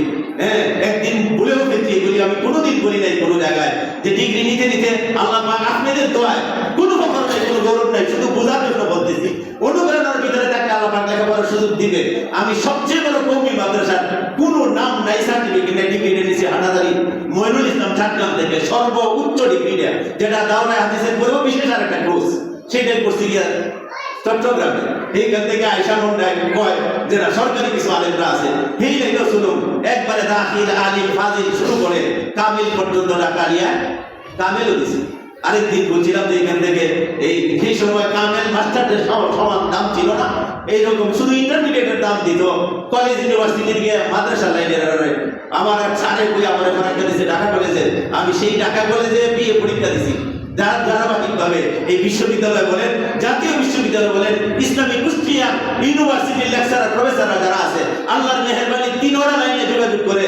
একদিন বলেও ফেলছি, বলি আমি কোনোদিন বলি নাই কোনো জায়গায় যে ডিগ্রি নিতে নিতে আল্লাহ পাক আপনাদের দোয়ায় কোনো ফখর নাই, কোনো গৌরব নাই, শুধু বোঝার জন্য বলতেছি। অনুপ্রেরণার ভিতরে তাকে আল্লাহ পাক লেখাপড়ার সুযোগ দিবে। আমি সবচেয়ে বড় কওমি মাদ্রাসার কোনো নাম নাই, সার্টিফিকেট নাই, ডিগ্রি নিয়েছি হাটাজারি মইনুল ইসলাম ঝাড়গ্রাম থেকে, সর্বোচ্চ ডিগ্রি নেয়া, যেটা দাওরায়ে হাদিসের পরেও বিশেষ আর একটা কোর্স, সেটাই করছি গিয়া চট্টগ্রামে। এইখান থেকে আয়সা মন্ডায় কয় যে না সরকারি কিছু আলেমরা আছে, এই লাইনও শুনুন, একবারে দাখিল, আলিম, ফাজিল শুরু করে কামিল পর্যন্ত ডাকালিয়া কামেলও দিছে। আরেকদিন বলছিলাম যে এখান থেকে সেই সময় কামেল মাস্টারদের সমান দাম ছিল না, এইরকম শুধু ইন্টারমিডিয়েটের দাম দিত। কলেজ ইউনিভার্সিটির গিয়ে মাদ্রাসা লাইনের আমার এক স্যারে কই আমার পরীক্ষা দিয়েছে ঢাকা কলেজে, আমি সেই ঢাকা কলেজে বিএ পরীক্ষা দিছি। ধারাবাহিকভাবে এই বিশ্ববিদ্যালয় বলেন, জাতীয় বিশ্ববিদ্যালয় বলেন, ইসলামী কুষ্টিয়া ইউনিভার্সিটির লেকচারার প্রফেসররা যারা আছে, আল্লাহর মেহেরবানি তিনটা লাইনে যোগাযোগ করে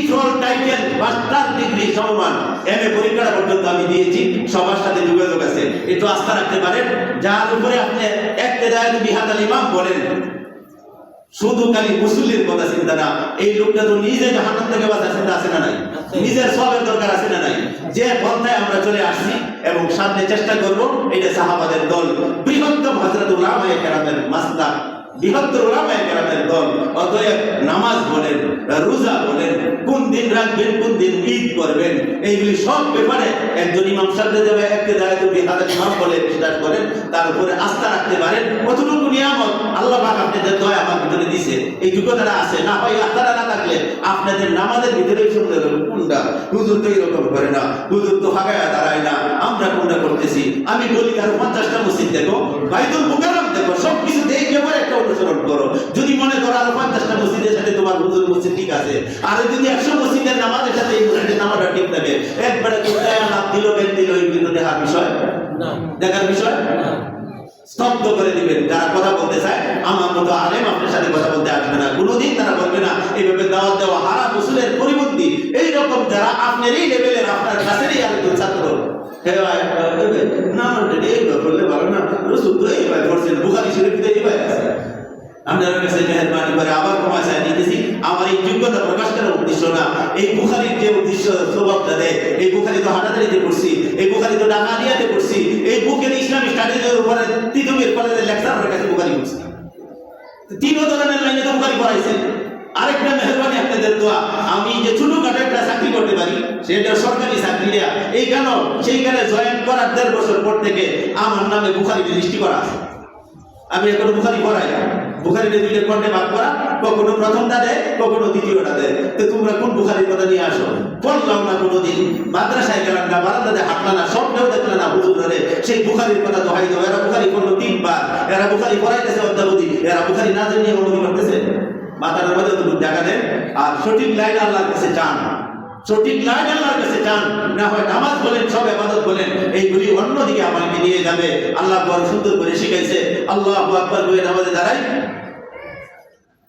ফুল টাইটেল মাস্টার ডিগ্রি সমমান এমএ পরীক্ষা পর্যন্ত আমি দিয়েছি, সবার সাথে যোগাযোগ আছে। একটু আস্থা রাখতে পারেন। যার উপরে আপনি ইক্তেদায়ে বিহাদাল ইমাম বলেন, শুধু খালি মুসল্লির কথা চিন্তা না, এই লোকটা তো নিজে জাহান্নাম থেকে বাঁচার চিন্তা আছে না নাই, নিজের সবের দরকার আছে না নাই। যে পন্থায় আমরা চলে আসছি এবং সামনে চেষ্টা করব, এটা সাহাবাদের দল, বৃহত্তম হযরত উলামায়ে কেরামের মাসলাক, বৃহত্তর উলামায়ে কেরামের দল। অতএব নামাজ বলেন, রোজা বলেন, কোন দিন রাখবেন, কোন দিন ঈদ করবেন, এইগুলি সব ব্যাপারে একজন ইমাম সাহেব যাবে ইক্তেদায়ে বিহাদাল ইমাম বলে বিশ্বাস করেন, তার উপরে আস্থা রাখতে পারেন। কতটুকু নিয়ামত আল্লাহ পাক আপনাদের দয়া আমার ভিতরে দিয়েছে, এই যোগ্যতাটা আছে। না হয় আস্থাটা না থাকলে আপনাদের নামাজের ভিতরে শুনতে হবে কোনটা হুজুর তো এরকম করে না, হুজুর তো ফাঁকায় দাঁড়ায় না, আমরা কোনটা করতেছি। আমি বলি আর 50টা মসজিদ দেখো, বাইতুল মুকাররম দেখো, সবকিছু দেখে পরে একটা অনুসরণ করো। যদি মনে করো আর 50টা মসজিদের সাথে তোমার হুজুর মসজিদ ঠিক আছে, আর যদি 100 মসজিদের নামাজের সাথে এই মসজিদের নামাজটা ঠিক থাকে, একবারে কোথায় হাত দিল বেদ দিল, এই কিন্তু দেখার বিষয় না, দেখার বিষয় না, স্তব্ধ করে দিবেন। যারা কথা বলতে চায় আমার মতো আলেম আপনার সাথে কথা বলতে আসবে না, কোনোদিন তারা বলবে না। এইভাবে দাওয়াত দেওয়া হারাম উসুলের পরিপন্থী এইরকম যারা আপনার এই লেভেলের, আপনার কাছেরই আরেকজন ছাত্র, না এইভাবে বললে ভালো না, রসুল তো এইভাবে করছেন, বুখারী শরীফে এইভাবে আছে। আপনার কাছে মেহেরবানি করে আবার ক্ষমা চাই নিতেছি। আমার এই যোগ্যতা প্রকাশ করার উদ্দেশ্য না, এই বুখারীর যে উদ্দেশ্য স্বভাবটা দেয়, এই বুখারী তো হাটাজারিতে পড়ছি, এই বুখারী তো ডাকানিয়াতে পড়ছি, এই বুকের ইসলামিক স্টাডিজের উপরে তিতুমির কলেজের লেকচারের কাছে বুখারী পড়ছি, তিন ধরনের লাইনে তো বুখারী পড়াইছে। আরেকটা মেহেরবানি আপনাদের দোয়া, আমি যে ছোটখাটো একটা চাকরি করতে পারি, সেটা সরকারি চাকরি দেয়া, এই কেন সেইখানে জয়েন করার 1.5 বছর পর থেকে আমার নামে বুখারী রেজিস্ট্রি করা আছে। আমি এখনো বুখারি পড়াই না। বুখারিতে দুইটা খণ্ডে ভাগ করা, কখনো প্রথমটা দেয়, কখনো দ্বিতীয়টা দেয়। তো তোমরা কোন বুখারির কথা নিয়ে আসো? পড়লাম না কোনোদিন, মাদ্রাসায় গেলাম না, বারান্দাতে হাঁটলাম না, স্বপ্নেও দেখলাম না হুজুরে সেই বুখারির কথা দোহাই দাও। এরা বুখারি পড়লো 3 বার, এরা বুখারি পড়াইতেছে অদ্যাবধি, এরা বুখারি না জানিয়ে অনুমতি করতেছে। মাথার মধ্যে তুমি জায়গা দেন আর সঠিক লাইন আল্লাহর কাছে চান, সঠিক লাইন আল্লাহর কাছে চান। না হয় নামাজ বলেন, সব ইবাদত বলেন, এইগুলি অন্যদিকে আমাকে নিয়ে যাবে। আল্লাহ বড় সুন্দর করে শিখাইছে, আল্লাহু আকবার বলে নামাজে দাঁড়াই,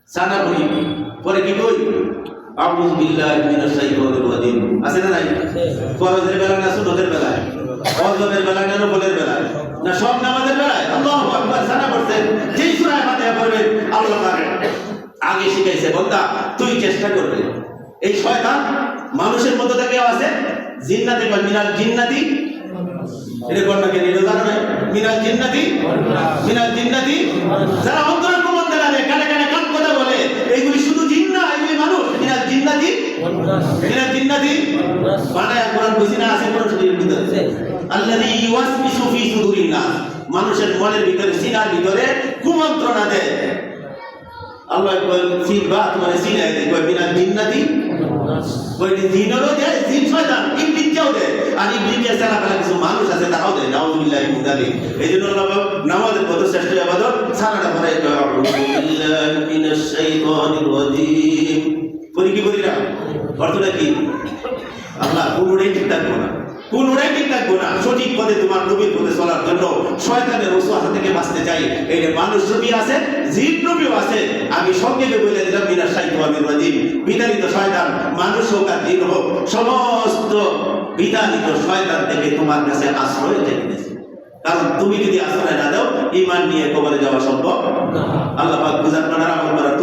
সানা বলি, পরে কি কই? আউযু বিল্লাহি মিনাশ শাইতানির রাজিম। আছে না নাই? ফরজের বেলা না সুন্নতের বেলায়? ফরজের বেলায় না নফলের বেলায়? না সব নামাজের বেলায়? আল্লাহু আকবার সানা করছেন, যেই সূরা ফাতিহা পড়বেন আল্লাহ পাক আগে শিখাইছে, বান্দা তুই চেষ্টা করবে। এই শয়তান মানুষের মধ্যে থেকে আছে, জিন্নাতে বা মিনাল জিন্নাতি, এটা কোনটাকে নিলো জানো না? মিনাল জিন্নাতি, মিনাল জিন্নাতি, যারা অন্তরের প্রবন্ধে লাগে, কানে কানে কান কথা বলে, এইগুলি শুধু জিন না, এগুলি মানুষ। মিনাল জিন্নাতি, মিনাল জিন্নাতি বানায় কোরআন বুঝি না, আছে কোরআন শরীফের ভিতরে, আল্লাযী ইউওয়াসবিসু ফি সুদুরিন নাস, মানুষের মনের ভিতরে, সিনার ভিতরে কুমন্ত্রণা দেয়। আল্লাহ সিন বা তোমার সিন আছে, কই মিনাল জিন্নাতি, কই জিনরও দেয়, জিন শয়তান ইবলিসও দেয়, আর ইবলিসের সারা ফেলা কিছু মানুষ আছে তারাও দেয়। নাউযুবিল্লাহি মিন যালিক। এইজন্য আল্লাহ নামাজের কত শ্রেষ্ঠ ইবাদত, সারাটা পড়ে আউযু বিল্লাহি মিনাশ শাইতানির রাজিম। পড়ি কি পড়ি না? অর্থটা কি? আল্লাহ কোনটাই ঠিক থাকবো না, কোনটাই ঠিক থাকবো না। সঠিক পথে তোমার নবীর পথে চলার জন্য শয়তানের ওয়াসওয়াসা থেকে বাঁচতে চাই। এই যে মানুষ নবী আছে, জিন নবীও আছে। আমি সংক্ষেপে বলে দিলাম, মিনাশ শাইতানির রাজিম, বিতাড়িত শয়তান, মানুষ হোক আর জিন হোক, সমস্ত বিতাড়িত শয়তান থেকে তোমার কাছে আশ্রয় চাইতেছে। কারণ তুমি যদি আশ্রয় না দাও, ঈমান নিয়ে কবরে যাওয়া সম্ভব না। আল্লাহ পাক বুঝার, আমল করার